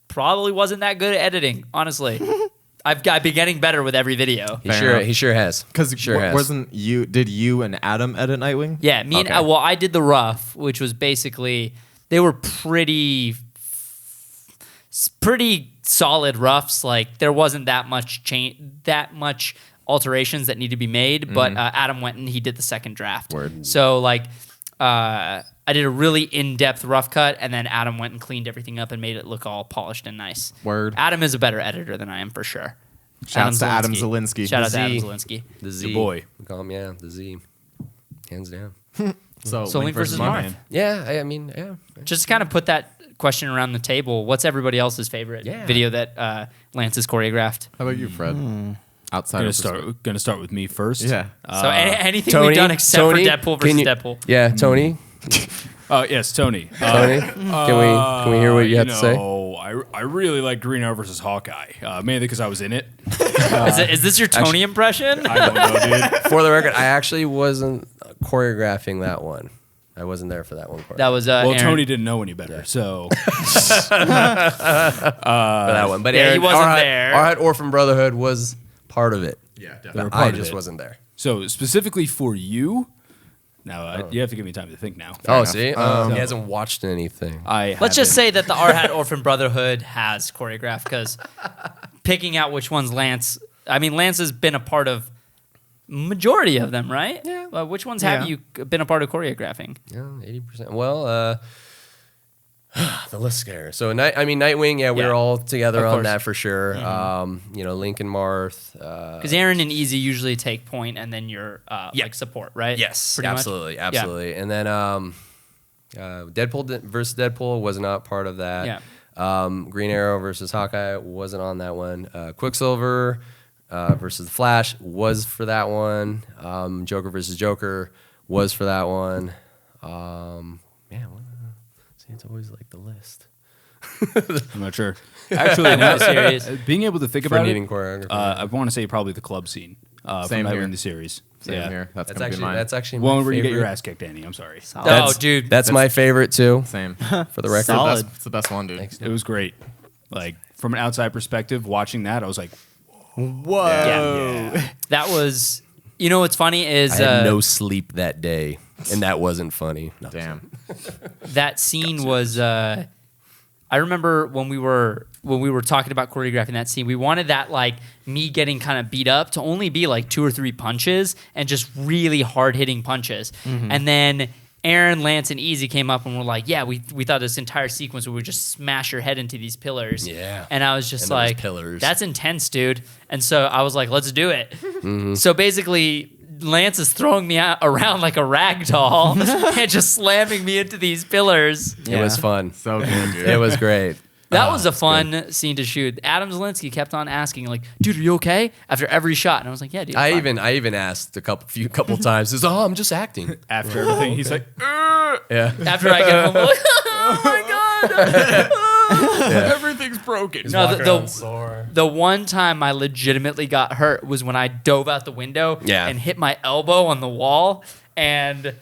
probably wasn't that good at editing, honestly. I've been getting better with every video. He sure has. Because sure has. wasn't you? Did you and Adam edit Nightwing? Yeah, me Okay. and well, I did the rough, which was basically they were pretty solid roughs. Like there wasn't that much alterations that need to be made. But Adam went and he did the second draft. Word. So like I did a really in-depth rough cut, and then Adam went and cleaned everything up and made it look all polished and nice. Word. Adam is a better editor than I am for sure. Shouts to Adam Zielinski. Shout out to Z. Adam Zielinski. The Z. boy. We call him, yeah, the Z. Hands down. So Link versus Marth. Man. Yeah, I mean, yeah. Just to kind of put that question around the table, what's everybody else's favorite video that Lance has choreographed? How about you, Fred? Outside of Gonna start with me first. Yeah. So anything Tony, we've done except Tony, for Deadpool can versus you- Deadpool. Yeah, Tony. Yes, Tony. Tony, can we hear what you have to say? I really like Green Arrow versus Hawkeye, mainly because I was in it. Is this your Tony impression? I don't know, dude. For the record, I actually wasn't choreographing that one. I wasn't there for that one. That was Well, Aaron. Tony didn't know any better, so For that one, but yeah, he Aaron, wasn't Our there. Hot Orphan Brotherhood was part of it. Yeah, But definitely. I just wasn't there. so specifically for you. Now you have to give me time to think now. Oh, see, he hasn't watched anything. Let's just say that the R-Hat Orphan Brotherhood has choreographed, because picking out which ones Lance... I mean, Lance has been a part of majority of them, right? Yeah. Which ones have you been a part of choreographing? Yeah, 80%. Well, the list here. So, Nightwing. Yeah, we were all together Of on course. that for sure. Link and Marth. Because Aaron and Easy usually take point, and then you're like support, right? Yes, Pretty much? absolutely. And then Deadpool versus Deadpool was not part of that. Yeah. Green Arrow versus Hawkeye wasn't on that one. Quicksilver versus the Flash was for that one. Joker versus Joker was for that one. See, it's always like the list. I'm not sure. Actually, now, series. being able to think For about needing it, choreography. I want to say probably the club scene Same from here. Nightwing the series. Same here. That's That's gonna be mine. actually One my where you get your favorite. ass kicked, Annie. I'm sorry. Oh, dude. That's my favorite too. Same. For the record. Solid. It's the best one, dude. Thanks. It was great. Like from an outside perspective, watching that, I was like, Whoa. Yeah. That was... You know what's funny is... I had no sleep that day, and that wasn't funny. No. Damn. that scene was I remember when we were talking about choreographing that scene, we wanted that like me getting kind of beat up to only be like 2 or 3 punches and just really hard hitting punches. And then Aaron, Lance, and Easy came up and were like, yeah, we thought this entire sequence we would just smash your head into these pillars. Yeah. And I was just And those like, pillars. that's intense, dude. And so I was like, let's do it. So basically, Lance is throwing me around like a rag doll and just slamming me into these pillars. It was fun. So good, dude. It was great. That was a fun scene to shoot. Adam Zielinski kept on asking, like, dude, are you okay? After every shot. And I was like, yeah, dude. I fine." even asked a couple times. Says, "Oh, I'm just acting." after everything, he's like, Yeah. After I get home, I'm like, oh my God. everything's broken. No, the one time I legitimately got hurt was when I dove out the window and hit my elbow on the wall. And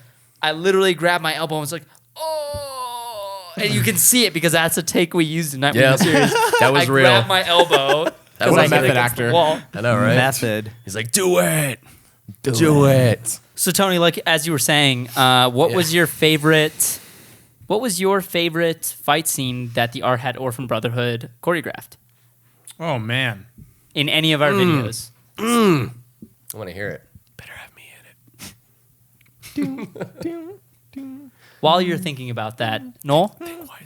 I literally grabbed my elbow and was like, oh. And you can see it because that's a take we used in Nightwing Yeah. the series. That was I real. grabbed my elbow. That was because I a hit method against the actor. wall. I know, right? Method. He's like, "Do it, do it." So Tony, like as you were saying, what was your favorite? What was your favorite fight scene that the R-Hat Orphan Brotherhood choreographed Oh man. in any of our videos? I want to hear it. Better have me in it. While you're thinking about that, Noel,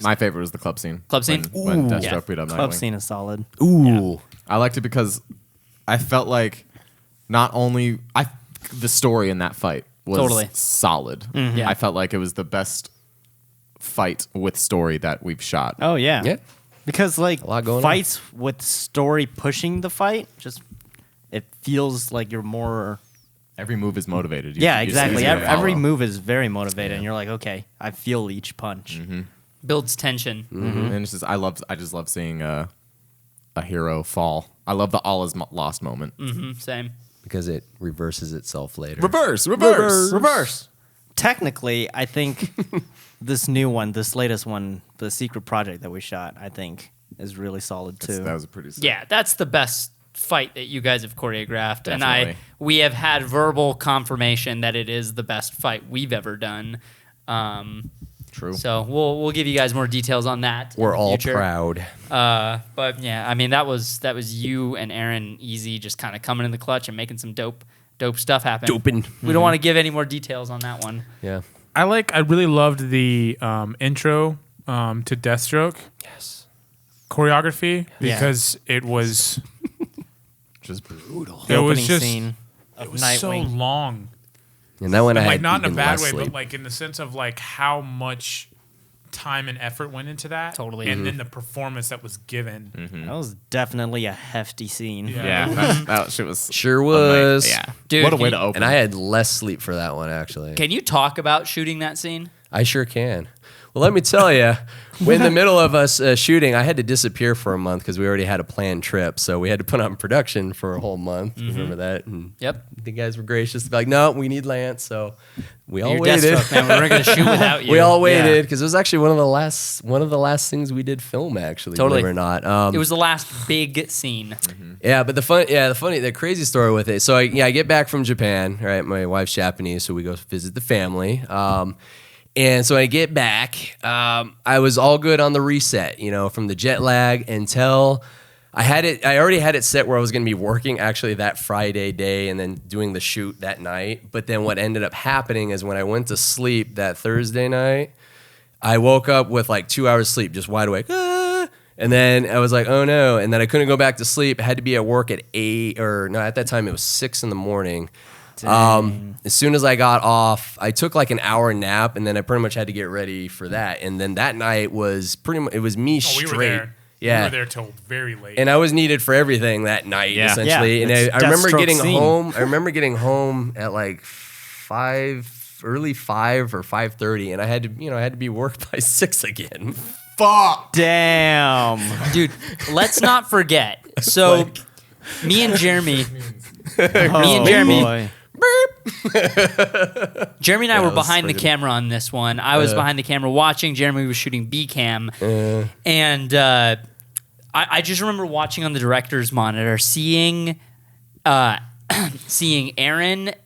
My favorite was the club scene. Club scene? When Deathstroke Yeah. beat up Club Nightwing. scene is solid. Ooh. I liked it because I felt like not only the story in that fight was Totally. solid. Yeah. I felt like it was the best fight with story that we've shot. Oh yeah. Yeah. Because like lot going on. fights with story pushing the fight, just it feels like you're more. Every move is motivated. Yeah, It's exactly. easy to Every follow. move is very motivated, and you're like, okay, I feel each punch. builds tension. And it's just I just love seeing a hero fall. I love the all is lost moment. Same. Because it reverses itself later. Reverse. Technically, I think this new one, this latest one, the secret project that we shot, I think is really solid too. That was a pretty sick. Yeah, that's the best fight that you guys have choreographed, Definitely. and we have had verbal confirmation that it is the best fight we've ever done. True. So we'll give you guys more details on that. in We're the all future. proud. But yeah, I mean that was you and Aaron Easy just kind of coming in the clutch and making some dope stuff happen. Doping. We don't want to give any more details on that one. Yeah. I really loved the intro to Deathstroke Yes. choreography Yeah. because it was Just brutal. The it was opening just scene of it was so Nightwing. long. And that one I Like had not in a even bad less way, sleep. but like in the sense of like how much time and effort went into that. Totally. And then the performance that was given. That was definitely a hefty scene. Yeah. Yeah, that shit was Sure was. Yeah, Dude, what a can way you- to open. And I had less sleep for that one, actually. Can you talk about shooting that scene? I sure can. Well, let me tell you, in the middle of us shooting, I had to disappear for a month because we already had a planned trip. So we had to put on production for a whole month. Remember that? And Yep. the guys were gracious to be like, no, we need Lance. So we all You're waited. Deathstroke, man. We weren't going to shoot without you. We all Yeah. waited because it was actually one of the last things we did film. Actually, Totally. believe it or not. It was the last big scene. Yeah, but the crazy story with it. So I get back from Japan, right? My wife's Japanese, so we go visit the family. And so I get back. I was all good on the reset, from the jet lag until I already had it set where I was going to be working actually that Friday day and then doing the shoot that night. But then what ended up happening is when I went to sleep that Thursday night, I woke up with like 2 hours sleep, just wide awake. And then I was like, oh no. And then I couldn't go back to sleep. I had to be at work at 8 or no, at that time it was 6 in the morning. As soon as I got off, I took like an hour nap and then I pretty much had to get ready for that. And then that night was it was me Oh, we straight. were there. Yeah. We were there till very late. And I was needed for everything that night, Yeah. essentially. Yeah, and it's I remember Deathstroke getting scene. home. I remember getting home at like 5, early 5 or 5:30, and I had to be worked by 6 again. Damn. Dude, let's not forget. So, me and Jeremy, Boy. Jeremy and I Yeah, were that was behind the friggin- camera on this one. I was behind the camera watching. Jeremy was shooting B cam, and I just remember watching on the director's monitor, seeing Aaron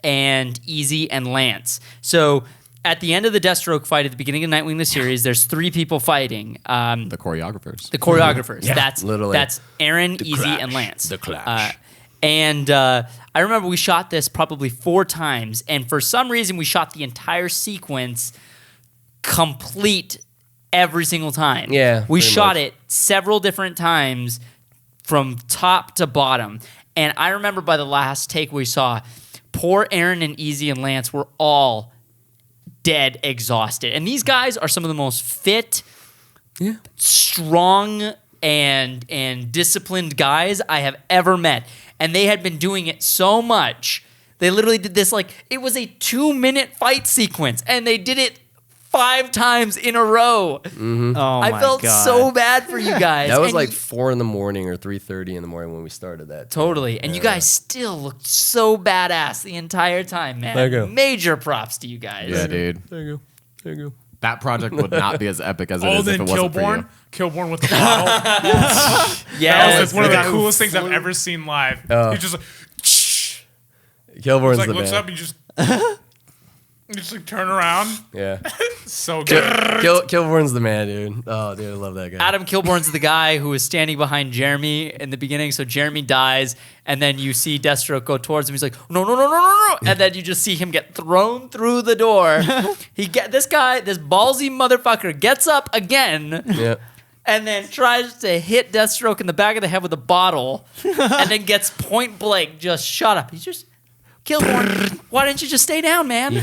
and Easy and Lance. So at the end of the Deathstroke fight at the beginning of Nightwing the series, there's 3 people fighting. the choreographers. The choreographers. Yeah, that's literally. That's Aaron, Easy, Clash. and Lance. The Clash. And I remember we shot this probably 4 times, and for some reason we shot the entire sequence complete every single time. Yeah, we pretty shot much. it several different times from top to bottom. And I remember by the last take we saw, poor Aaron and Easy and Lance were all dead exhausted. And these guys are some of the most fit, strong, and disciplined guys I have ever met. And they had been doing it so much. They literally did this it was a 2-minute fight sequence, and they did it 5 times in a row. Oh I my felt God. so bad for you guys. That was And like 4 in the morning or 3:30 in the morning when we started that. totally. And you guys still looked so badass the entire time, man. Thank you. Major props to you guys. Yeah, dude. There you go. There you go. That project would not be as epic as it Oh, is if then it wasn't for Killborn. you. Killborn with the bottle. Yeah. That was one of the guy who coolest things I've ever seen live. He just like, Killborn's the looks man. up, he just turn around. Yeah. So good. Killborn's the man, dude. Oh, dude, I love that guy. Adam Kilborn's the guy who was standing behind Jeremy in the beginning. So Jeremy dies, and then you see Deathstroke go towards him. He's like, no, no, no, no, no, no. And then you just see him get thrown through the door. This ballsy motherfucker gets up again. Yeah. And then tries to hit Deathstroke in the back of the head with a bottle, and then gets point blank just shot up. He's just, Kilborn, why didn't you just stay down, man?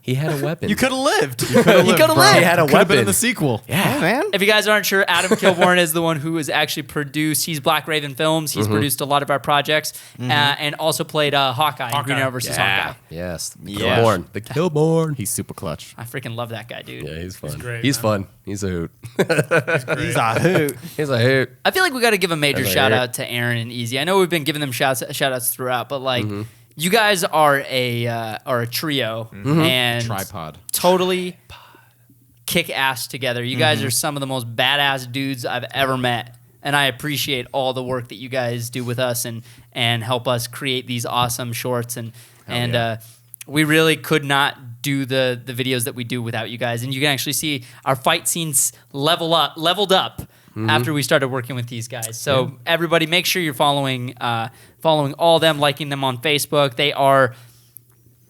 He had a weapon. You could have lived. You could have lived. He had a Could have been in weapon. the sequel. Yeah, man. If you guys aren't sure, Adam Kilborn is the one who has actually produced. He's Black Raven Films. He's produced a lot of our projects, and also played Hawkeye in Green Arrow versus Hawkeye. Yes. Yeah. Killborn. The Killborn. He's super clutch. I freaking love that guy, dude. Yeah, he's fun. great, He's man. fun. He's a hoot. He's a hoot. He's a hoot. I feel like we got to give a major That's shout right. out to Aaron and Easy. I know we've been giving them shout outs throughout, but you guys are a trio and Tripod. totally kick ass together. You guys are some of the most badass dudes I've ever met. and I appreciate all the work that you guys do with us and help us create these awesome shorts. We really could not do the videos that we do without you guys. And you can actually see our fight scenes leveled up after we started working with these guys. So everybody, make sure you're following all them, liking them on Facebook. They are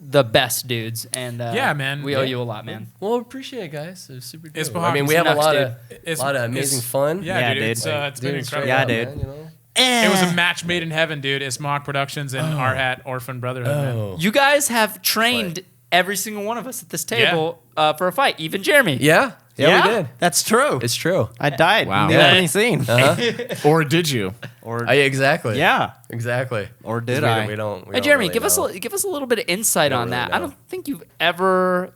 the best dudes, and man. we owe you a lot, man. Well, appreciate it, guys. It was super dope. It's I mean, we it's have a nuts, lot of amazing fun. Yeah, dude. dude. It's been Doing straight incredible. Yeah, up, dude. man, you know? It was a match made in heaven, dude. It's Mock Productions and Our Hat Orphan Brotherhood. Man. You guys have trained every single one of us at this table for a fight, even Jeremy. Yeah, we did. That's true. It's true. I died Wow. in the opening scene. Or did you? Or Exactly. yeah. Exactly. Or did We I? don't. Hey, Jeremy, give us a little bit of insight on really that. know. I don't think you've ever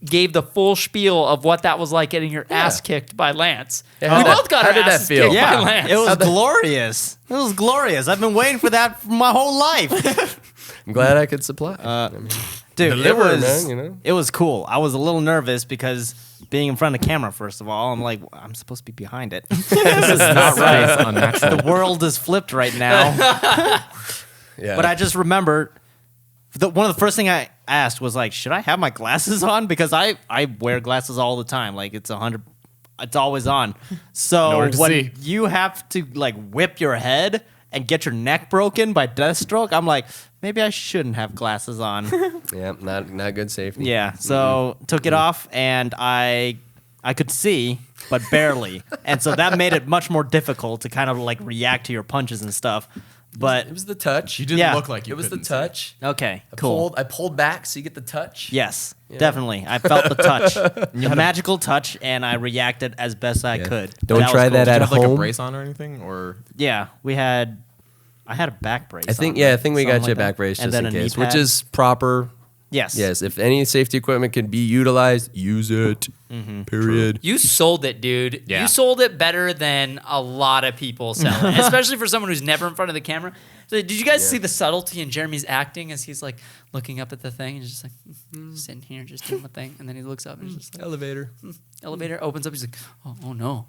gave the full spiel of what that was like getting your ass kicked by Lance. Yeah, We how both got how our did that asses feel? kicked by Yeah, Lance. it was glorious. It was glorious. I've been waiting for that for my whole life. I'm glad I could supply. Dude, Deliver, it was man, you know? it was cool. I was a little nervous because being in front of camera, first of all, I'm like, I'm supposed to be behind it. This is not right. It's unnatural. The world is flipped right now. Yeah. But I just remembered one of the first thing I asked was like, should I have my glasses on? Because I wear glasses all the time. Like it's always on. So Nowhere to when see. you have to like whip your head and get your neck broken by Deathstroke, I'm like, maybe I shouldn't have glasses on. Yeah, not good safety. Yeah. So took it off and I could see, but barely. And so that made it much more difficult to kind of like react to your punches and stuff. But It was the touch. You didn't Yeah. look like you It was the couldn't see. touch. okay, cool. I pulled back so you get the touch. Yes, definitely. I felt the touch, the magical touch, and I reacted as best I could. Don't was try cool. that Did you at have like a home. brace on or anything? Or Yeah, I had a back brace. I think on, I think we something got you a like that. back brace And just then in a knee case, which pad. is proper. Yes. Yes, if any safety equipment can be utilized, use it. Period. You sold it, dude. Yeah. You sold it better than a lot of people sell it, especially for someone who's never in front of the camera. So did you guys see the subtlety in Jeremy's acting as he's like looking up at the thing and just like sitting here just doing my thing, and then he looks up and he's just like, Elevator. elevator opens up. He's like, oh no.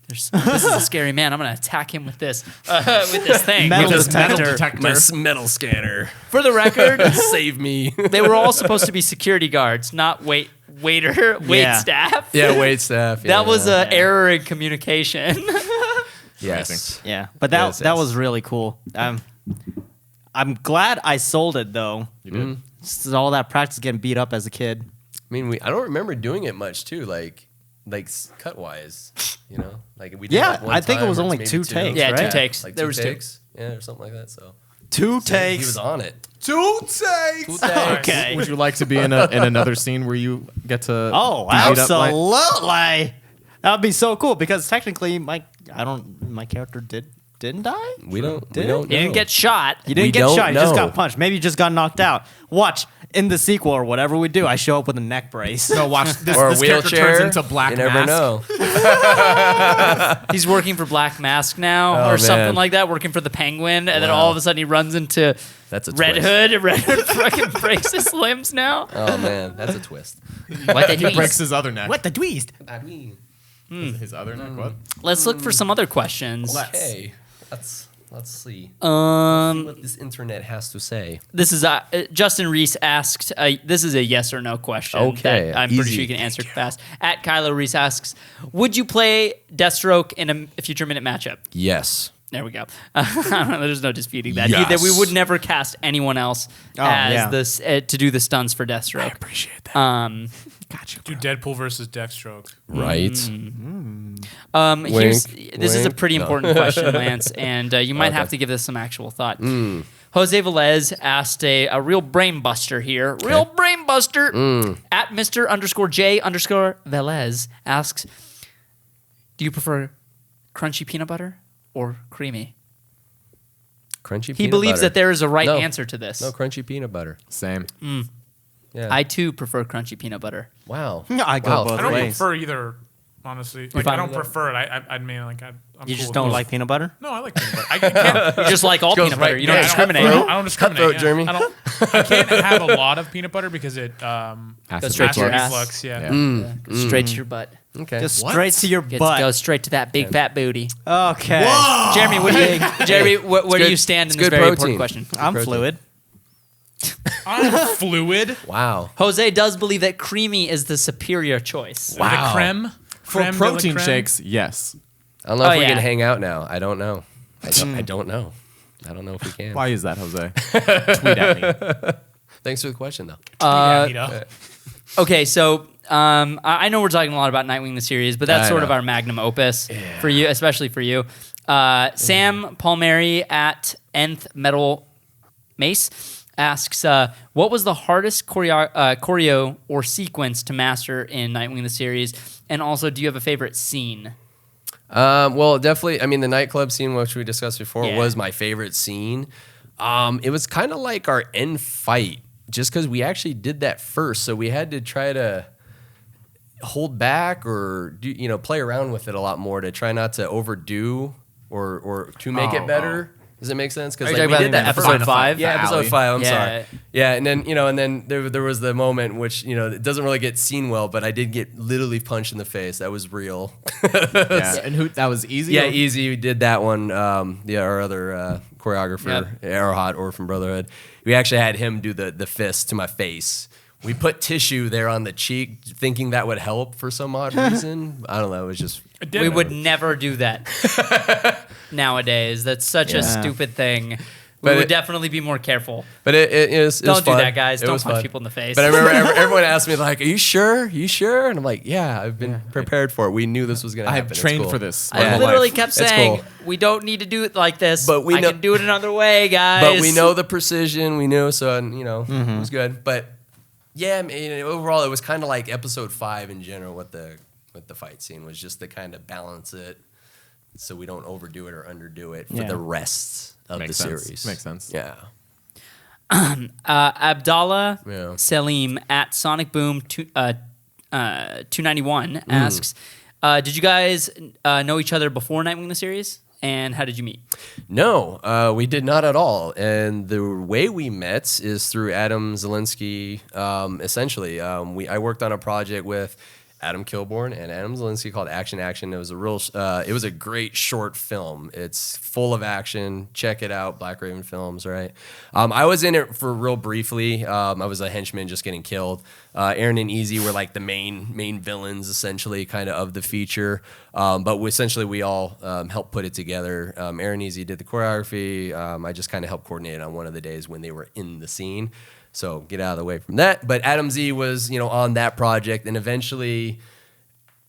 This is a scary man. I'm gonna attack him with this thing. Metal With this detector. My metal scanner. For the record, Save me. they were all supposed to be security guards, not wait Yeah. staff. Yeah, wait staff. That was an error in communication. yes. Yeah, but that Yes, that yes. was really cool. I'm glad I sold it though. you did? All that practice getting beat up as a kid. I mean, I don't remember doing it much too, like cut wise. You know, like we did. Yeah, like one I think it time was or only maybe two takes, Yeah, right? 2 takes. Like There two was 2. takes. Yeah, or something like that. So 2 he takes. was on it. 2 takes. 2 takes. Okay. Would you like to be in another scene where you get to? Oh, beat up absolutely. That would be so cool because technically my character didn't die. We don't. Did We don't. He didn't know. get shot. You didn't We get don't shot. You just know. got punched. Maybe you just got knocked out. Watch in the sequel or whatever we do. I show up with a neck brace. No, watch this. Or a This character wheelchair. turns into Black You never Mask. know. He's working for Black Mask now, Oh, or something man. like that. Working for the Penguin, and then Wow. all of a sudden he runs into That's a Red twist. Hood. And Red Hood fucking breaks his limbs now. Oh man, that's a twist. What the He breaks his other neck. What the twist? I mean, His other neck? What? Let's look for some other questions. okay. Let's see Um, what this internet has to say. this is Justin Reese asked. This is a yes or no question. Okay, that I'm pretty easy. sure you can answer fast. At Kylo Reese asks, would you play Deathstroke in a future minute matchup? Yes. There we go. There's no disputing that. Yes. That we would never cast anyone else as yeah. this to do the stunts for Deathstroke. Appreciate that. Do Deadpool versus Deathstroke. Right. Here's, Wink, this is a wink. pretty No. important question, Lance, and you might Okay. have to give this some actual thought. Jose Velez asked a real brain buster here. Real brain buster. At Mr_J_Velez asks, do you prefer crunchy peanut butter or creamy? Crunchy. He peanut believes butter. that there is a right No. answer to this. No crunchy peanut butter. Same. Yeah. I too prefer crunchy peanut butter. wow. I go Wow. both I don't ways. prefer either, honestly. Like, fine I don't with that? prefer it. I mean, like, I'm You cool just with don't both. like peanut butter? No, I like peanut butter. I can't. You just like all Goes peanut butter. right- You don't yeah, discriminate. I don't discriminate. Cutthroat, yeah. Jeremy. I can't have a lot of peanut butter because it Acid straight to your acid ass. reflux. Yeah. Yeah. Straight to your butt. Okay. Just straight to your Gets butt. go straight to that big fat booty. Okay. Jeremy, what do you, Jeremy, where do you stand in this good very protein. important question? I'm protein. fluid. I'm fluid. Wow. Jose does believe that creamy is the superior choice. The creme. For Creme de la protein creme. shakes, yes. I don't know if Oh, we yeah. can hang out now. I don't know. I don't know. I don't know if we can. Why is that, Jose? Tweet at me. Thanks for the question, though. Yeah, you know. Okay, so I know we're talking a lot about Nightwing the series, but that's I sort of know. our magnum opus for you, especially for you. Sam Palmieri at Nth Metal Mace asks, what was the hardest choreo or sequence to master in Nightwing the series? And also, do you have a favorite scene? Well, definitely. I mean, the nightclub scene, which we discussed before, Yeah. was my favorite scene. It was kind of like our end fight, just because we actually did that first, so we had to try to hold back or play around with it a lot more to try not to overdo or to make it better. Does it make sense? Are you Because talking we about did that episode first. 5? Yeah, The episode alley. 5. I'm Yeah. sorry. Yeah, and then there was the moment which it doesn't really get seen well, but I did get literally punched in the face. That was real. Yeah. And who? That was easy. Yeah, or- easy. We did that one. Our other choreographer, Arrowhot or from Brotherhood, we actually had him do the fist to my face. We put tissue there on the cheek, thinking that would help for some odd reason. I don't know. It was just We would never do that nowadays. That's such a Yeah. stupid thing. We But would it- definitely be more careful. But it was Don't do fun. that, guys. It Don't was punch fun. people in the face. But I remember everyone asked me like, "Are you sure? You sure?" And I'm like, "Yeah, I've been prepared for it. We knew this was gonna I happen. have It's trained cool." for this. I my whole literally life. kept It's saying, cool. we don't need to do it like this. But we I know- can do it another way, guys. But we know the precision. We knew, so it was good. But yeah, I mean, overall, it was kind of like episode 5 in general. With the fight scene was just to kind of balance it, so we don't overdo it or underdo it for Yeah. the rest of Makes the sense. series. Makes sense. Yeah. Abdallah Yeah. Selim at Sonic Boom 291 asks, did you guys know each other before Nightwing the series? And how did you meet? No, we did not at all. And the way we met is through Adam Zielinski. Essentially, I worked on a project with Adam Kilborn and Adam Zielinski called Action Action. It was it was a great short film. It's full of action. Check it out, Black Raven Films. Right. I was in it for real briefly. I was a henchman just getting killed. Aaron and Easy were like the main villains, essentially, kind of the feature. But we all helped put it together. Aaron Easy did the choreography. I just kind of helped coordinate on one of the days when they were in the scene. So get out of the way from that. But Adam Z was, on that project, and eventually,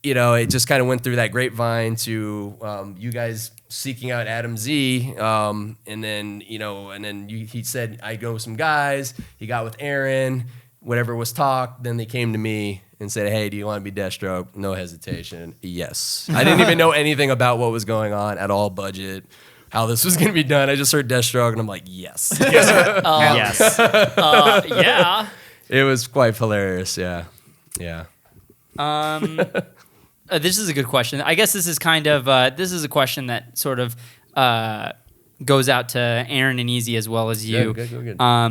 it just kind of went through that grapevine to you guys seeking out Adam Z, and then he said I go with some guys. He got with Aaron. Whatever was talked, then they came to me and said, "Hey, do you want to be Deathstroke?" No hesitation. Yes. I didn't even know anything about what was going on at all. Budget. How this was going to be done. I just heard Deathstroke, and I'm like, yes. Yes. Yeah. It was quite hilarious. Yeah. This is a good question. I guess this is kind of this is a question that sort of goes out to Aaron and Easy as well as you. Good. How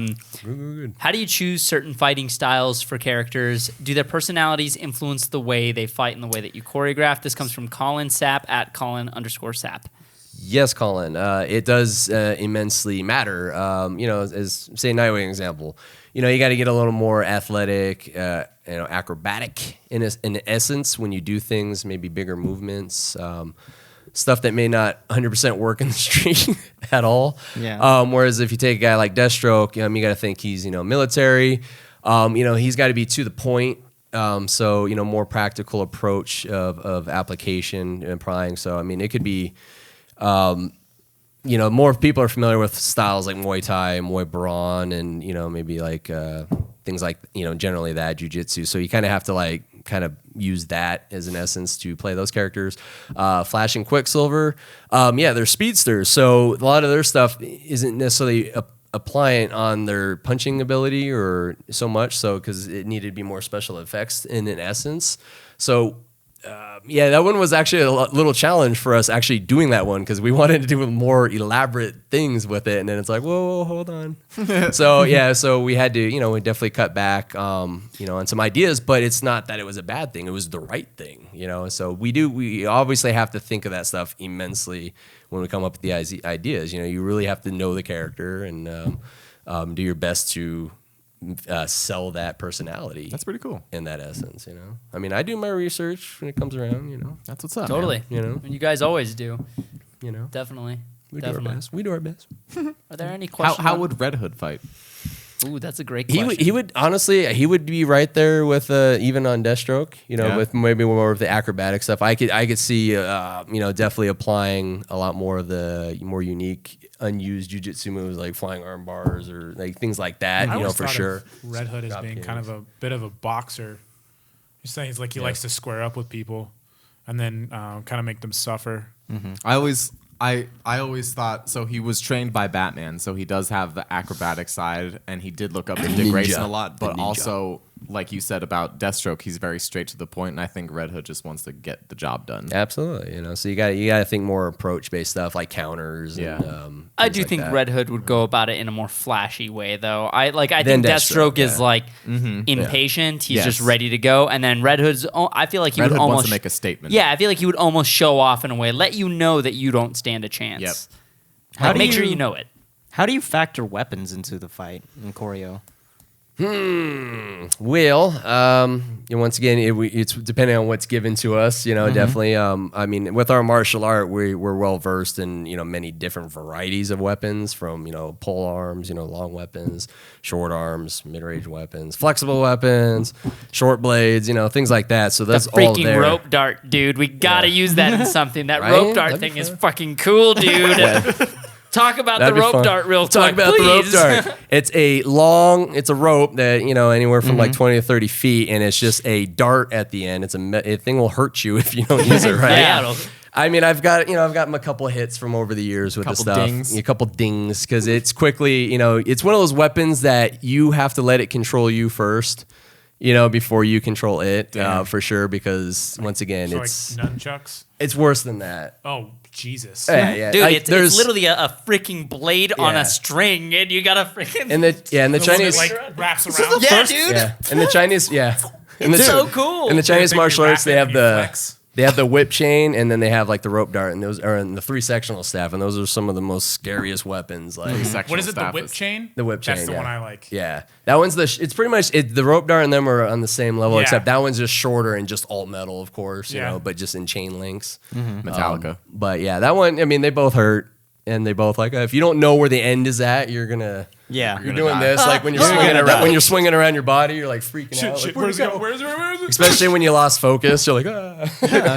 do you choose certain fighting styles for characters? Do their personalities influence the way they fight and the way that you choreograph? This comes from Colin Sapp at Colin_Sapp. Yes, Colin. It does immensely matter. As say Nightwing example, you got to get a little more athletic, acrobatic in essence when you do things, maybe bigger movements, stuff that may not 100% work in the street at all. Yeah. Whereas if you take a guy like Deathstroke, you got to think he's military. He's got to be to the point. So more practical approach of application and applying. So it could be. More people are familiar with styles like Muay Thai, Muay Brawn, and maybe like things like generally that Jiu-Jitsu. So you kind of have to use that as an essence to play those characters. Flash and Quicksilver, they're speedsters, so a lot of their stuff isn't necessarily appliant on their punching ability or so much so because it needed to be more special effects in an essence. So Yeah, that one was actually a little challenge for us actually doing that one because we wanted to do more elaborate things with it, and then it's like, whoa, hold on. So we had to, we definitely cut back, on some ideas, but it's not that it was a bad thing; it was the right thing, So we obviously have to think of that stuff immensely when we come up with the ideas. You really have to know the character and do your best to sell that personality. That's pretty cool. In that essence, I mean, I do my research when it comes around, That's what's up. Totally. man. You guys always do. Definitely. We do our best. Are there any questions? How would Red Hood fight? Ooh, that's a great question. He would honestly, he would be right there with even on Deathstroke, with maybe more of the acrobatic stuff. I could see, definitely applying a lot more of the more unique, unused jujitsu moves like flying arm bars or like things like that. I always For thought sure. of Red Hood as Drop being kings. kind of a bit of a boxer. You're saying he's like he likes to square up with people, and then kind of make them suffer. I always thought so. He was trained by Batman, so he does have the acrobatic side, and he did look up to Dick Ninja. Grayson a lot. But The ninja. also, like you said about Deathstroke, he's very straight to the point, and I think Red Hood just wants to get the job done. Absolutely, so you got to think more approach based stuff like counters. Yeah. And, I things do like think that. Red Hood would go about it in a more flashy way, though. I Then think Deathstroke is yeah. like impatient. He's Yes. just ready to go, and then Red Hood's. I feel like he Red would Hood almost wants to make a statement. Yeah, I feel like he would almost show off in a way, let you know that you don't stand a chance. Yep. Like, make sure you know it. How do you factor weapons into the fight in choreo? Well, once again, it's depending on what's given to us, definitely. I mean, with our martial art, we're well versed in, many different varieties of weapons from, pole arms, long weapons, short arms, mid-range weapons, flexible weapons, short blades, things like that. So that's The all freaking there. rope dart, dude. We gotta use that in something. That Right? rope dart That'd be thing is fun. fucking cool, dude. Talk about That'd the be rope fun. dart real Talk quick, about please. the rope dart. It's a rope that, anywhere from like 20 to 30 feet, and it's just a dart at the end. It thing will hurt you if you don't use it right. Yeah, it'll- I mean, I've gotten a couple of hits from over the years with this Couple stuff. dings. A couple dings, because it's quickly, it's one of those weapons that you have to let it control you first, before you control it, for sure. Because once again, So it's like nunchucks. it's worse than that. Oh Jesus! Yeah. Dude, Like, it's there's- literally a freaking blade on Yeah. a string, and you gotta freaking. and the The one that, Chinese like wraps around. yeah, dude. yeah, and the Chinese and the It's so cool. In the Chinese They martial arts, they wrap it have and you the flex. they have the whip chain, and then they have like the rope dart, and those are in the 3 sectional staff, and those are some of the most scariest weapons. Like What is it? The whip chain? The whip chain. That's the yeah. one I like. Yeah, that one's it's pretty much the rope dart and them are on the same level, Yeah. except that one's just shorter and just alt metal, of course, Yeah. but just in chain links. Metallica. But yeah, that one. I mean, they both hurt, and they both like if you don't know where the end is at, you're gonna. Yeah. You're doing this like when you're You're swinging gonna around. die. When you're swinging around your body, you're like freaking Shit, out. shit. Like, Where's it? Where's it? Where's it? especially when you lost focus, you're like, ah. Oh,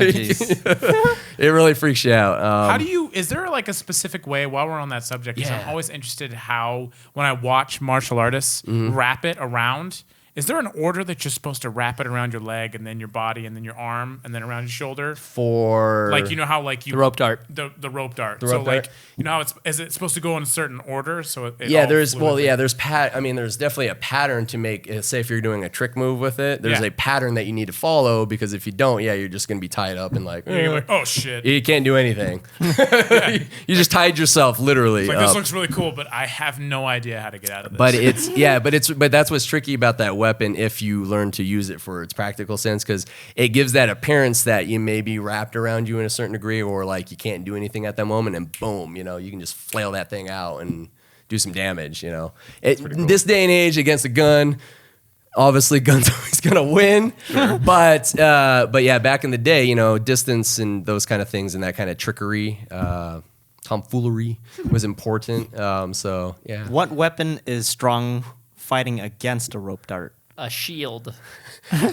jeez. It really freaks you out. How do you? Is there like a specific way? While we're on that subject, 'cause I'm Yeah. always interested how when I watch martial artists wrap it around. Is there an order that you're supposed to wrap it around your leg and then your body and then your arm and then around your shoulder? for Like how like you The rope dart. the rope dart. The so rope like dart? how is it supposed to go in a certain order? So it yeah, all there's fluidly- there's I mean, there's definitely a pattern to make. Say if you're doing a trick move with it, there's Yeah. a pattern that you need to follow because if you don't, you're just gonna be tied up and like, You're like, oh shit. you can't do anything. You just tied yourself literally. Like this up. looks really cool, but I have no idea how to get out of this. But that's what's tricky about that weapon if you learn to use it for its practical sense, because it gives that appearance that you may be wrapped around you in a certain degree, or like you can't do anything at that moment, and boom, you can just flail that thing out and do some damage. This day and age against a gun. Obviously, gun's always gonna win, but yeah, back in the day, distance and those kind of things and that kind of trickery, tomfoolery was important. So yeah, What weapon is strong fighting against a rope dart? A shield.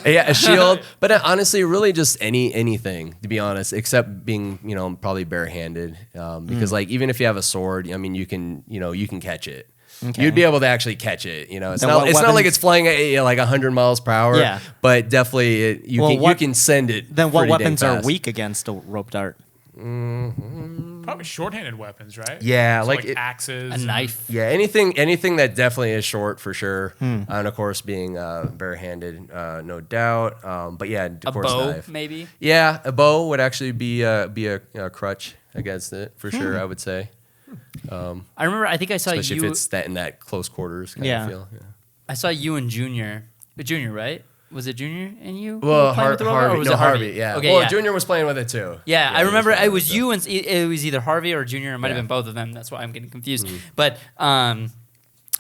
yeah, a shield. But honestly, really just anything to be honest, except being probably barehanded, because like even if you have a sword, I mean you can catch it. Okay. You'd be able to actually catch it. It's Then not what it's not like weapons- it's flying at like 100 miles per hour. Yeah. But definitely you Well, can what- send it. Then what pretty dang weapons are fast. weak against a rope dart? Probably short-handed weapons, right? Yeah, So, like axes, A knife. Yeah, anything that definitely is short for sure, and of course being barehanded, no doubt. But yeah, of A course bow, knife. maybe. Yeah, a bow would actually be a crutch against it for sure. I would say, I remember. I think I saw especially you. if it's that in that close quarters kind Yeah. of feel. Yeah. I saw you and Junior. Junior, right? Was it Junior and you? Well, were playing with the robot, or Harvey, was no, it Harvey, yeah. Okay, Well, yeah. Junior was playing with it too. Yeah, I he remember playing it with was you and it was either Harvey or Junior. It might have Yeah. been both of them. That's why I'm getting confused. But I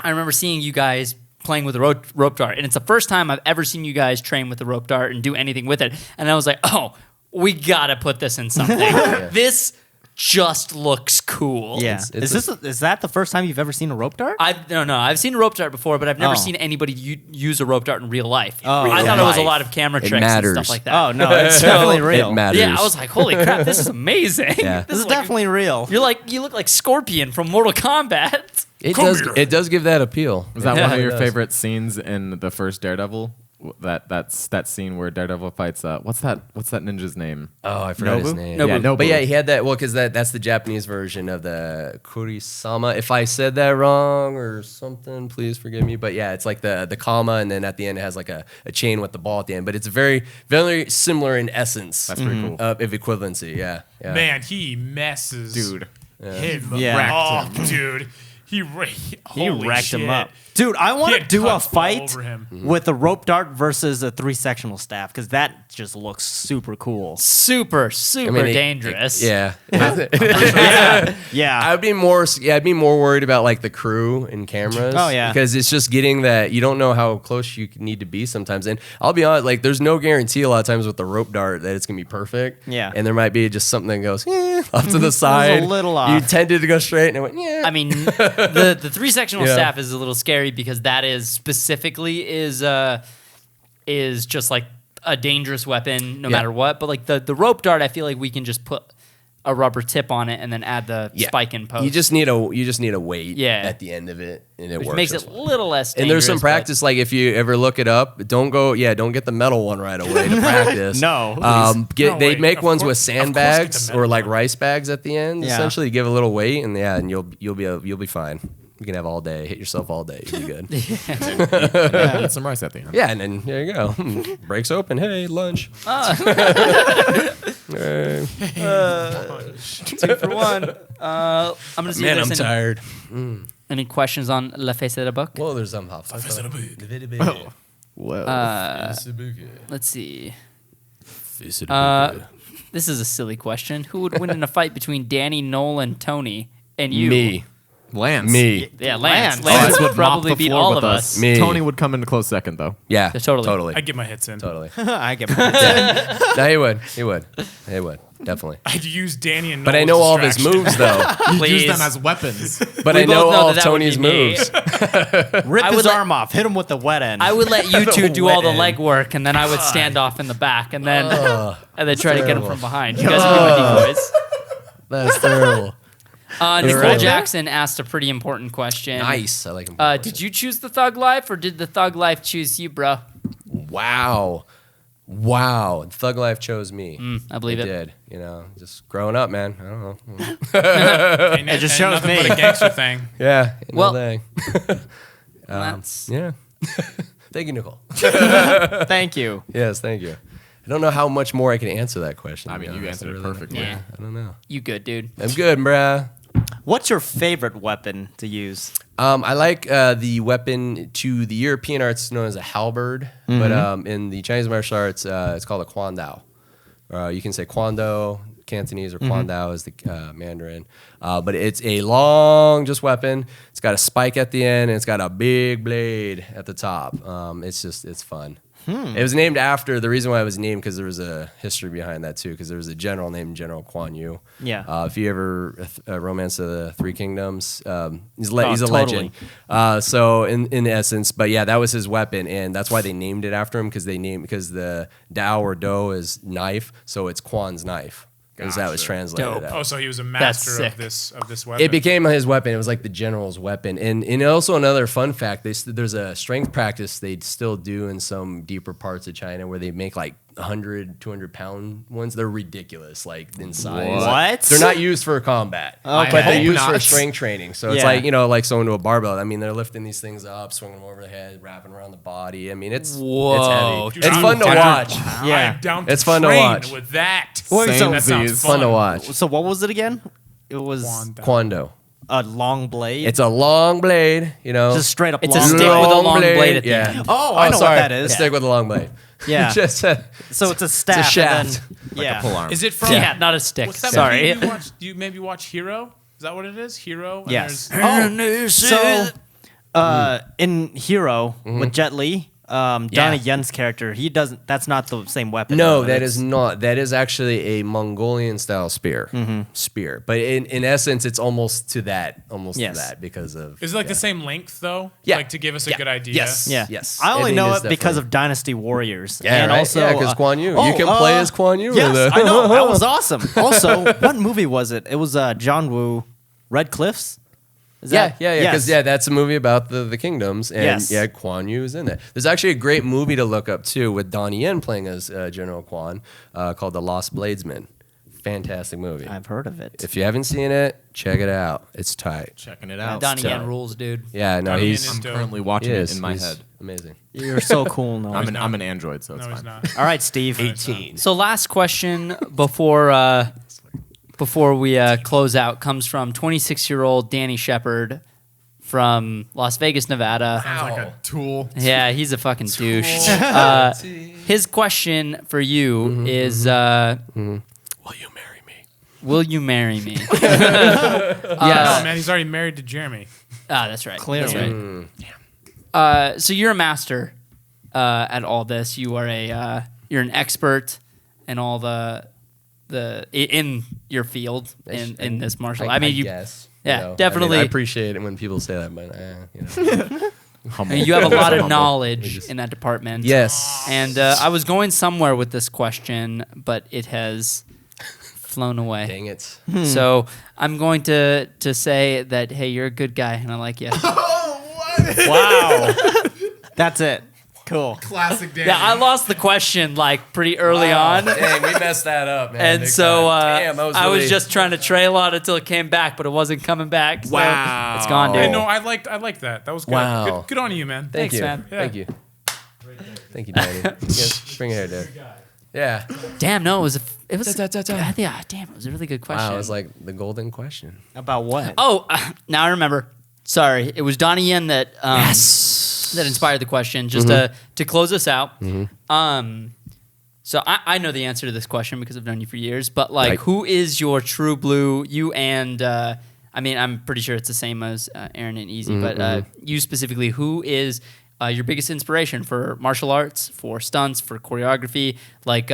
remember seeing you guys playing with the rope dart, and it's the first time I've ever seen you guys train with the rope dart and do anything with it. And I was like, oh, we gotta put this in something. This just looks cool. Yeah. Is that the first time you've ever seen a rope dart? I've seen a rope dart before, but I've never Oh. seen anybody use a rope dart in real life. Oh, I thought real it was a life. lot of camera It tricks matters. and stuff like that. Oh no, it's definitely real. It matters. Yeah, I was like, holy crap, this is amazing. Yeah. This is like- definitely real. you look like Scorpion from Mortal Kombat. It does give that appeal. Was that Yeah, one of it your does. favorite scenes in the first Daredevil? That scene where Daredevil fights what's that ninja's name? Oh, I forgot his Nobu? name. Nobu. Yeah, Nobu. But yeah, he had that. Well, because that's the Japanese version of the Kurisama. If I said that wrong or something, please forgive me. But yeah, it's like the kama, and then at the end it has like a chain with the ball at the end. But it's very very similar in essence. That's pretty cool. Of equivalency. Yeah. Man, he messes Dude. him Yeah. off, dude. He holy wrecked shit. him up. Dude, I want He to had do a cuts all fight over him. with a rope dart versus a 3-sectional staff because that just looks super cool. Super it- dangerous. Yeah. Yeah. I'd be more worried about like the crew and cameras. Oh, yeah. Because it's just getting that you don't know how close you need to be sometimes. And I'll be honest, like there's no guarantee a lot of times with the rope dart that it's gonna be perfect. Yeah. And there might be just something that goes off to the side. little You off. tended to go straight and it went yeah. I mean, the 3-sectional Yeah. staff is a little scary because that is specifically is just like a dangerous weapon no Yeah. matter what. But like the rope dart, I feel like we can just put a rubber tip on it and then add the spike in post. You just need a weight Yeah. at the end of it and it which works. makes just it a fine. little less dangerous. And there's some but- practice, like if you ever look it up, don't get the metal one right away to practice. No. No, They wait, make of ones course- with of course get the sandbags metal or like one. rice bags at the end. Yeah. Essentially, give a little weight, and you'll be fine. You can have all day, hit yourself all day, you'll be good. Eat some rice at the end. Yeah, and then there you go. Breaks open. Hey, lunch. 2 for 1. I'm gonna see Man, if I'm there's tired. any questions on La Face de la Book. Well, there's some hop. Whoa. Let's see. This is a silly question. Who would win in a fight between Danny, Noel, and Tony? And you? Me. Lance. Me. Yeah, Lance. Lance. Lance would would probably mop the beat floor all with of us. Me. Tony would come in a close second, though. Yeah, Yeah, totally. Totally. I'd get my hits in. Totally. I get my No, he would. Definitely. I'd use Danny and But I Noel's know all of his distraction. moves, though. Please. Use them as weapons. But We I know both know all that of that would be Tony's me. moves. Rip I his would let- arm off. Hit him with the wet end. I would let you two do all the Wet end. legwork, and then I would stand off in the back, and then try to get him terrible. from behind. You guys would be my decoys. That's terrible. Nicole right. Jackson asked a pretty important question. Nice. I like him. Did you choose the thug life, or did the thug life choose you, bro? Wow. Thug Life chose me. I believe it. did. You know, just growing up, man. I don't know. It just shows nothing me. but a gangster thing. Yeah. Well- thing. That's- Yeah. Thank you, Nicole. Thank you. Yes, thank you. I don't know how much more I can answer that question. I to be mean, you honest. answered it I really perfectly. Yeah. I don't know. You good, dude. I'm good, bruh. What's your favorite weapon to use? I like the weapon to the European arts known as a halberd, but in the Chinese martial arts, it's called a quan dao. You can say quan do, Cantonese, or quan dao is the Mandarin. But it's a long just weapon. It's got a spike at the end, and it's got a big blade at the top. It's fun. It was named after, the reason why it was named, because there was a history behind that too, because there was a general named General Kuan Yu. Yeah. If you ever Romance of the Three Kingdoms, he's a totally. legend. So in essence, but yeah, that was his weapon, and that's why they named it after him, because the Dao or Do is knife, so it's Quan's knife. Because that was Gotcha. translated Dope. out. Oh, so he was a master sick. of this weapon. It became his weapon. It was like the general's weapon. And also another fun fact, there's a strength practice they still do in some deeper parts of China where they make like 100, 200-pound ones. They're ridiculous, like in size. What? They're not used for combat, but they're hope used for not. strength training. So it's Yeah. like, like someone to a barbell. I mean, they're lifting these things up, swinging them over the head, wrapping around the body. I mean, it's Whoa. heavy. It's fun to watch. Yeah. I'm down to It's fun to train watch. with that. Wait, so- that sounds It's fun. Fun to watch. So what was it again? It was Kwando. a long blade. It's a long blade, just straight up. It's a long stick blade. with a long blade at the yeah. end. Oh, I know sorry. what that is. A stick with a long blade. Yeah. Just So it's a staff. shaft. And then, yeah. Pull arm. Is it from? Yeah, not a stick. What's that Sorry. movie you watched? Do you maybe watch Hero? Is that what it is? Hero? And Yes. there's- So, in Hero with Jet Li, Donnie Yen's character, he doesn't. That's not the same weapon. No, though. that It's- is not. That is actually a Mongolian style spear. Spear, but in essence, it's almost to that. Yes. Because of. Is it like the same length though? Yeah. Like to give us a Yeah. good idea. Yes. Yeah. Yes. I only think know it's it because definitely- of Dynasty Warriors. Yeah, and right? also Yeah, 'cause Guan Yu. You can play as Guan Yu Yes, with it. I know. That was awesome. Also, what movie was it? It was John Woo, Red Cliffs. Is that- Because yes. that's a movie about the kingdoms, and Yes. Guan Yu is in it. There's actually a great movie to look up too with Donnie Yen playing as General Quan, called The Lost Bladesman. Fantastic movie. I've heard of it. If you haven't seen it, check it out. It's tight. Checking it out. Donnie So- Yen rules, dude. Yeah, no, Donnie he's Yen I'm is dope. currently watching it in my he's head. amazing. You're so cool. No. I'm an android, so it's No, he's fine. not. All right, Steve. 18. So last question before we close out comes from 26-year-old Danny Shepard from Las Vegas, Nevada. Sounds like a tool. Yeah, he's a fucking douche. His question for you is, Will you marry me? will you marry me? Oh Yes. man, he's already married to Jeremy. That's right. Clearly. That's right. So you're a master at all this. You are you're an expert in all in your field in this martial. I mean, you guess. yeah, definitely. I appreciate it when people say that, but I mean, you have a lot of knowledge in that department. Yes. And I was going somewhere with this question, but it has flown away. Dang it. So I'm going to say that, hey, you're a good guy, and I like you. Wow. That's it. Cool. Classic Danny. Yeah, I lost the question like pretty early on. Dang, we messed that up, man. And Big so time. Damn, I was really- just trying to trail on until it came back, but it wasn't coming back. So Wow. it's gone, Hey, dude. no, I liked that. That was good. Wow. Good on you, man. Thank Thanks, you. man. Thank you. Thank you, Danny. Yes, bring it here, dude. Yeah. Damn, no, it was Da-da-da-da. yeah, damn, it was a really good question. Wow, it was like the golden question. About what? Oh, now I remember. Sorry, it was Donnie Yen that that inspired the question. Just to close us out. So I know the answer to this question because I've known you for years. But like, Right. who is your true blue? You and I mean, I'm pretty sure it's the same as Aaron and Easy. But you specifically, who is your biggest inspiration for martial arts, for stunts, for choreography? Like,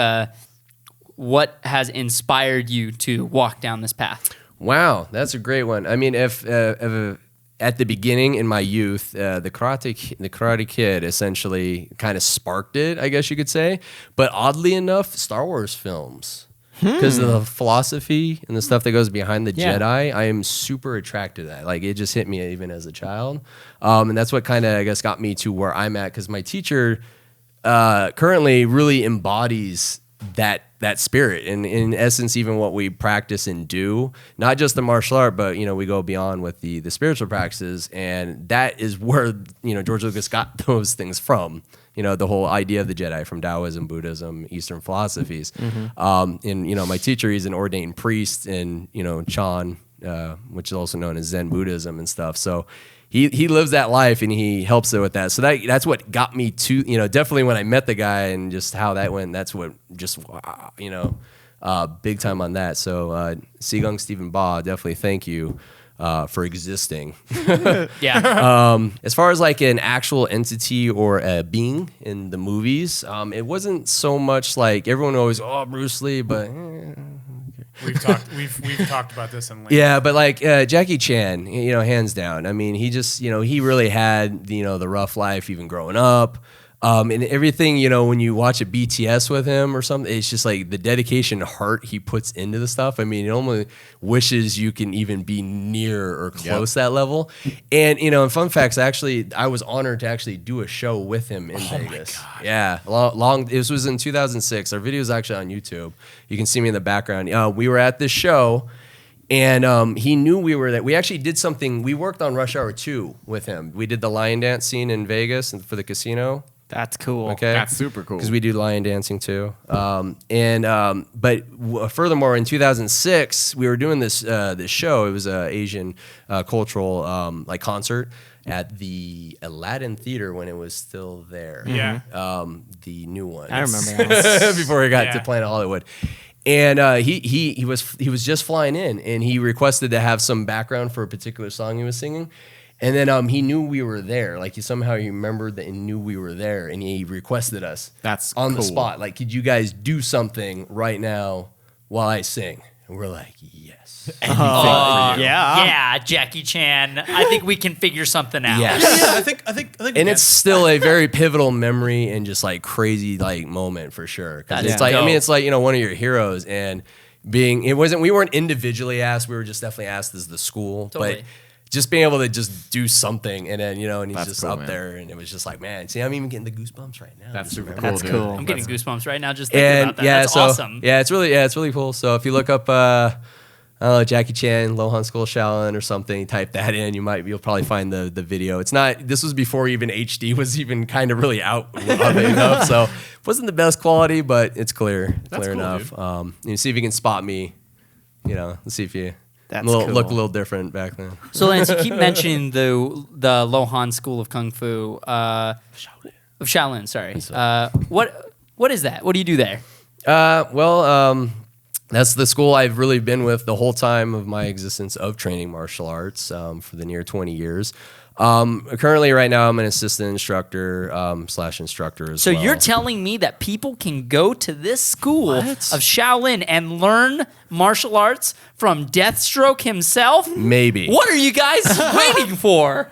what has inspired you to walk down this path? Wow, that's a great one. I mean, if at the beginning in my youth, the Karate Kid essentially kind of sparked it, I guess you could say. But oddly enough, Star Wars films, because of the philosophy and the stuff that goes behind the Yeah. Jedi, I am super attracted to that. Like, it just hit me even as a child, and that's what kind of, I guess, got me to where I'm at. Because my teacher currently really embodies that spirit, and in essence, even what we practice and do, not just the martial art, but we go beyond with the spiritual practices, and that is where George Lucas got those things from. The whole idea of the Jedi from Taoism, Buddhism, Eastern philosophies. And my teacher, he's an ordained priest in Chan, which is also known as Zen Buddhism and stuff. So he lives that life and he helps it with that. So that's what got me to, definitely when I met the guy and just how that went, that's what just, big time on that. So Segung Stephen Ba, definitely thank you for existing. Yeah. As far as like an actual entity or a being in the movies, it wasn't so much like everyone always, Bruce Lee, but We've talked about this in length. yeah, but like Jackie Chan, hands down. I mean, he just, he really had, the rough life even growing up. And everything, you know, when you watch a BTS with him or something, it's just like the dedication and heart he puts into the stuff. I mean, it almost wishes you can even be near or close that level. And, you know, and fun facts, actually, I was honored to actually do a show with him in Vegas. My God. Yeah. This was in 2006. Our video is actually on YouTube. You can see me in the background. We were at this show. And he knew we were there. We actually did something. We worked on Rush Hour 2 with him. We did the lion dance scene in Vegas for the casino. That's cool. Okay, That's super cool. because we do lion dancing too. Furthermore, in 2006, we were doing this show. It was an Asian cultural like concert at the Aladdin Theater when it was still there. Yeah. The new one. I remember that. Before we got to Planet Hollywood. And he was just flying in, and he requested to have some background for a particular song he was singing. And then he knew we were there. Like, he remembered that and knew we were there, and he requested us. That's on the cool. spot. Like, could you guys do something right now while I sing? And we're like, yes. Yeah, Jackie Chan. I think we can figure something out. Yes. Yeah, I think. And it's still a very pivotal memory and just like crazy like moment for sure. Because it's like, I mean, it's like, you know, one of your heroes, and we weren't individually asked. We were just definitely asked as the school, Totally. but just being able to just do something, and then, you know, and he's That's just cool, up man. there, and it was just like, man, see, I'm even getting the goosebumps right now. That's Just super remember. cool. That's dude. cool. I'm getting goosebumps right now just thinking And about that. yeah, That's so awesome. yeah, it's really cool. So if you look up Jackie Chan, Lohan School Shaolin or something, type that in, you'll probably find the video. This was before even HD was even kind of really out of it enough, so it wasn't the best quality, but it's clear That's cool, enough. dude. You see if you can spot me, you know, let's see if you That's look cool. a little different back then. So Lance, you keep mentioning the Lohan School of Kung Fu, of Shaolin. Sorry. What is that? What do you do there? That's the school I've really been with the whole time of my existence of training martial arts for the near 20 years. Currently, right now, I'm an assistant instructor / instructor as So well. you're telling me that people can go to this school of Shaolin and learn martial arts from Deathstroke himself? Maybe. What are you guys waiting for?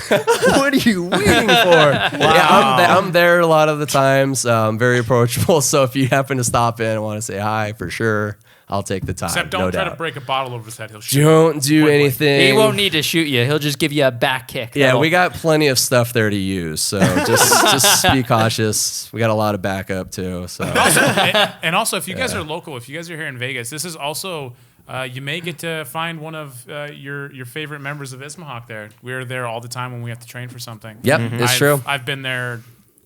What are you waiting for? Yeah, I'm there a lot of the times. Very approachable. So if you happen to stop in and want to say hi, for sure, I'll take the time. Except don't no try doubt. to break a bottle over his head. He'll shoot. Don't do Point blank. anything. He won't need to shoot you. He'll just give you a back kick. Yeah, That'll- we got plenty of stuff there to use. So just be cautious. We got a lot of backup too. So And also, if you guys are local, if you guys are here in Vegas, this is also you may get to find one of your favorite members of Ismahawk there. We're there all the time when we have to train for something. Yep, it's true. I've been there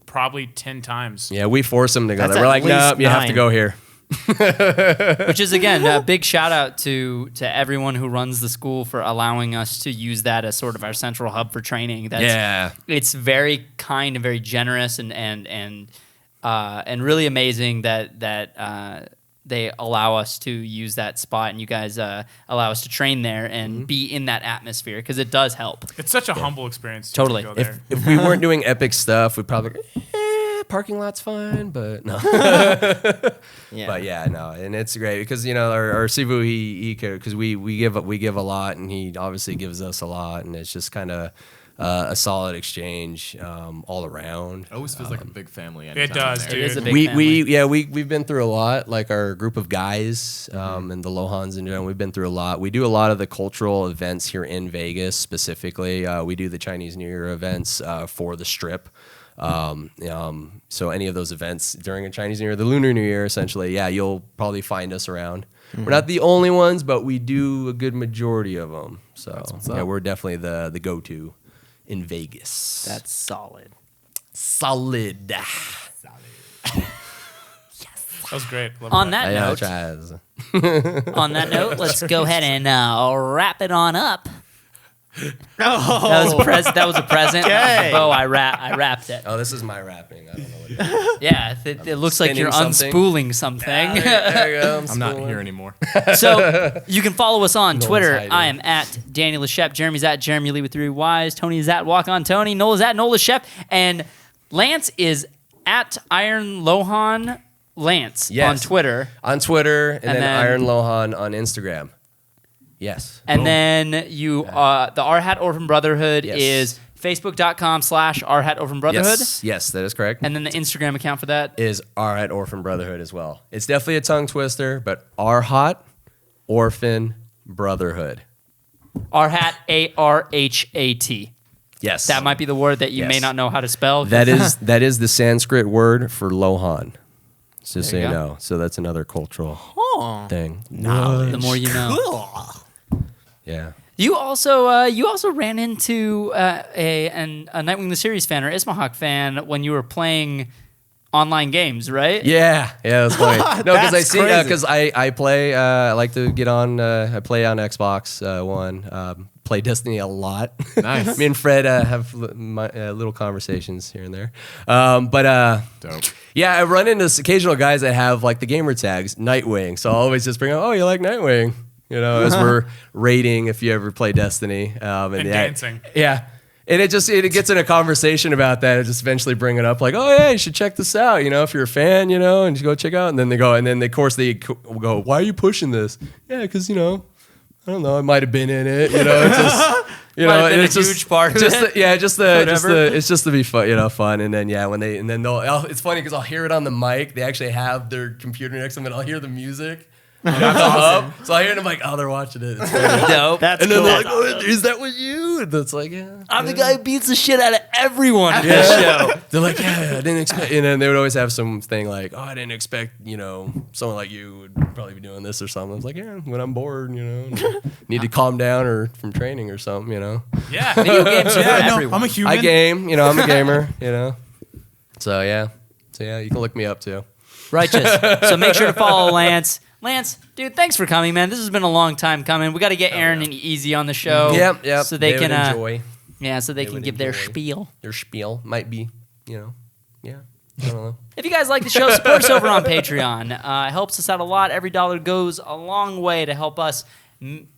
probably 10 times. yeah, we force them to go That's there. We're at like, no, least you have to 9. go here. Which is, again, a big shout out to everyone who runs the school for allowing us to use that as sort of our central hub for training. It's very kind and very generous and really amazing that they allow us to use that spot, and you guys allow us to train there and be in that atmosphere, because it does help. It's such a humble experience. Totally. To go there. If we weren't doing epic stuff, we'd probably go, parking lot's fine, but no. Yeah. But yeah, no, and it's great because, you know, our Sivu, he because we give a lot, and he obviously gives us a lot, and it's just kind of a solid exchange all around. It always feels like a big family. It does, there. dude. It is a big family. We've been through a lot, like our group of guys and the Lohans in general. We've been through a lot. We do a lot of the cultural events here in Vegas specifically. We do the Chinese New Year events for the Strip. So any of those events during a Chinese New Year, the Lunar New Year, essentially, yeah, you'll probably find us around. We're not the only ones, but we do a good majority of them. So yeah, we're definitely the go-to in Vegas. That's solid. solid. That was great. Love On that. that note, on that note, let's go ahead and wrap it on up. That was a present. Okay. Oh, I wrapped it. Oh, this is my rapping. I don't know what it is. Yeah, it looks like you're Spinning something. unspooling something. There you go. I'm not here anymore. So you can follow us on Twitter. hiding. I am at Daniel Leshep. Jeremy's at Jeremy Lee with 3 Y's. Tony is at Walk On Tony. Noel is at Noel Leshep. And Lance is at Iron Lohan Lance Yes. on Twitter. On Twitter, and then then- Iron Lohan on Instagram. Yes. And then you, the R Hat Orphan Brotherhood Yes. is Facebook.com/Orphan Brotherhood. Yes, that is correct. And then the Instagram account for that. Is Orphan Brotherhood as well. It's definitely a tongue twister, but Orphan Brotherhood. Arhat, ARHAT. Yes. That might be the word that you may Yes. not know how to spell. that is the Sanskrit word for Lohan. Just so There you you know. So that's another cultural thing. The more you know. Yeah. You also ran into a Nightwing the series fan or Ismahawk fan when you were playing online games, right? Yeah, that's funny. No, because I That's see, crazy. because I play. I like to get on. I play on Xbox One. Play Destiny a lot. Nice. Me and Fred have little conversations here and there. But Dope. yeah, I run into occasional guys that have like the gamer tags Nightwing. So I'll always just bring up, oh, you like Nightwing? You know, as we're rating if you ever play Destiny. And yeah, dancing. Yeah. And it gets in a conversation about that. It just eventually bring it up like, oh yeah, you should check this out. You know, if you're a fan, you know, and you go check out. And then they go, and then of course they go, why are you pushing this? Yeah, because you know, I don't know, I might have been in it. You know, it's just, you Might know, have been and a it's just huge part of just it. it's just to be fun, you know, fun. And then it's funny because I'll hear it on the mic. They actually have their computer next to them, and I'll hear the music. That's awesome. So I hear them like, oh, they're watching it. It's funny. Dope. That's And then cool. they're like, oh, is that what you? And it's like, yeah. I'm the guy who beats the shit out of everyone in this show. They're like, yeah, I didn't expect. And then they would always have something like, oh, I didn't expect, you know, someone like you would probably be doing this or something. I was like, yeah, when I'm bored, you know, need to calm down or from training or something, you know. Yeah. Video games are for Yeah, no, everyone. I'm a human. I game, you know, I'm a gamer, you know. So yeah, you can look me up too. Righteous. So make sure to follow Lance. Lance, dude, thanks for coming, man. This has been a long time coming. We got to get Aaron and Easy on the show. Yep. So they would can enjoy so they can would give their enjoy. spiel. their spiel. Might be, you know, yeah. I don't know. If you guys like the show, support us over on Patreon. It helps us out a lot. Every dollar goes a long way to help us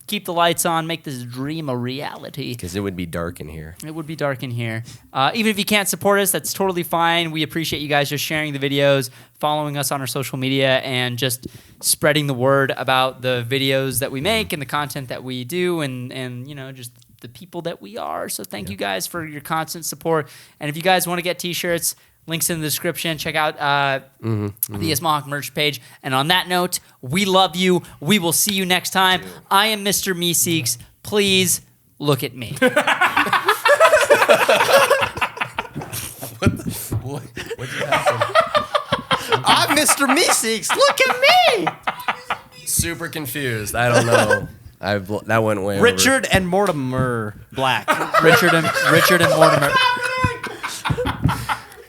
keep the lights on, make this dream a reality. Because it would be dark in here. It would be dark in here. Even if you can't support us, that's totally fine. We appreciate you guys just sharing the videos, following us on our social media, and just spreading the word about the videos that we make and the content that we do and you know, just the people that we are. So thank you guys for your constant support. And if you guys want to get t-shirts, links in the description. Check out the Ismahawk merch page. And on that note, we love you. We will see you next time. I am Mr. Meeseeks. Please look at me. What just happened? I'm Mr. Meeseeks. Look at me. Super confused. I don't know. That went way over. Richard and Mortimer Black. Richard and Mortimer.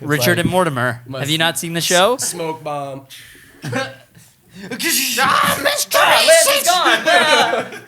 Richard and Mortimer. Have you not seen the show? Smoke bomb. Mr. Meeseeks!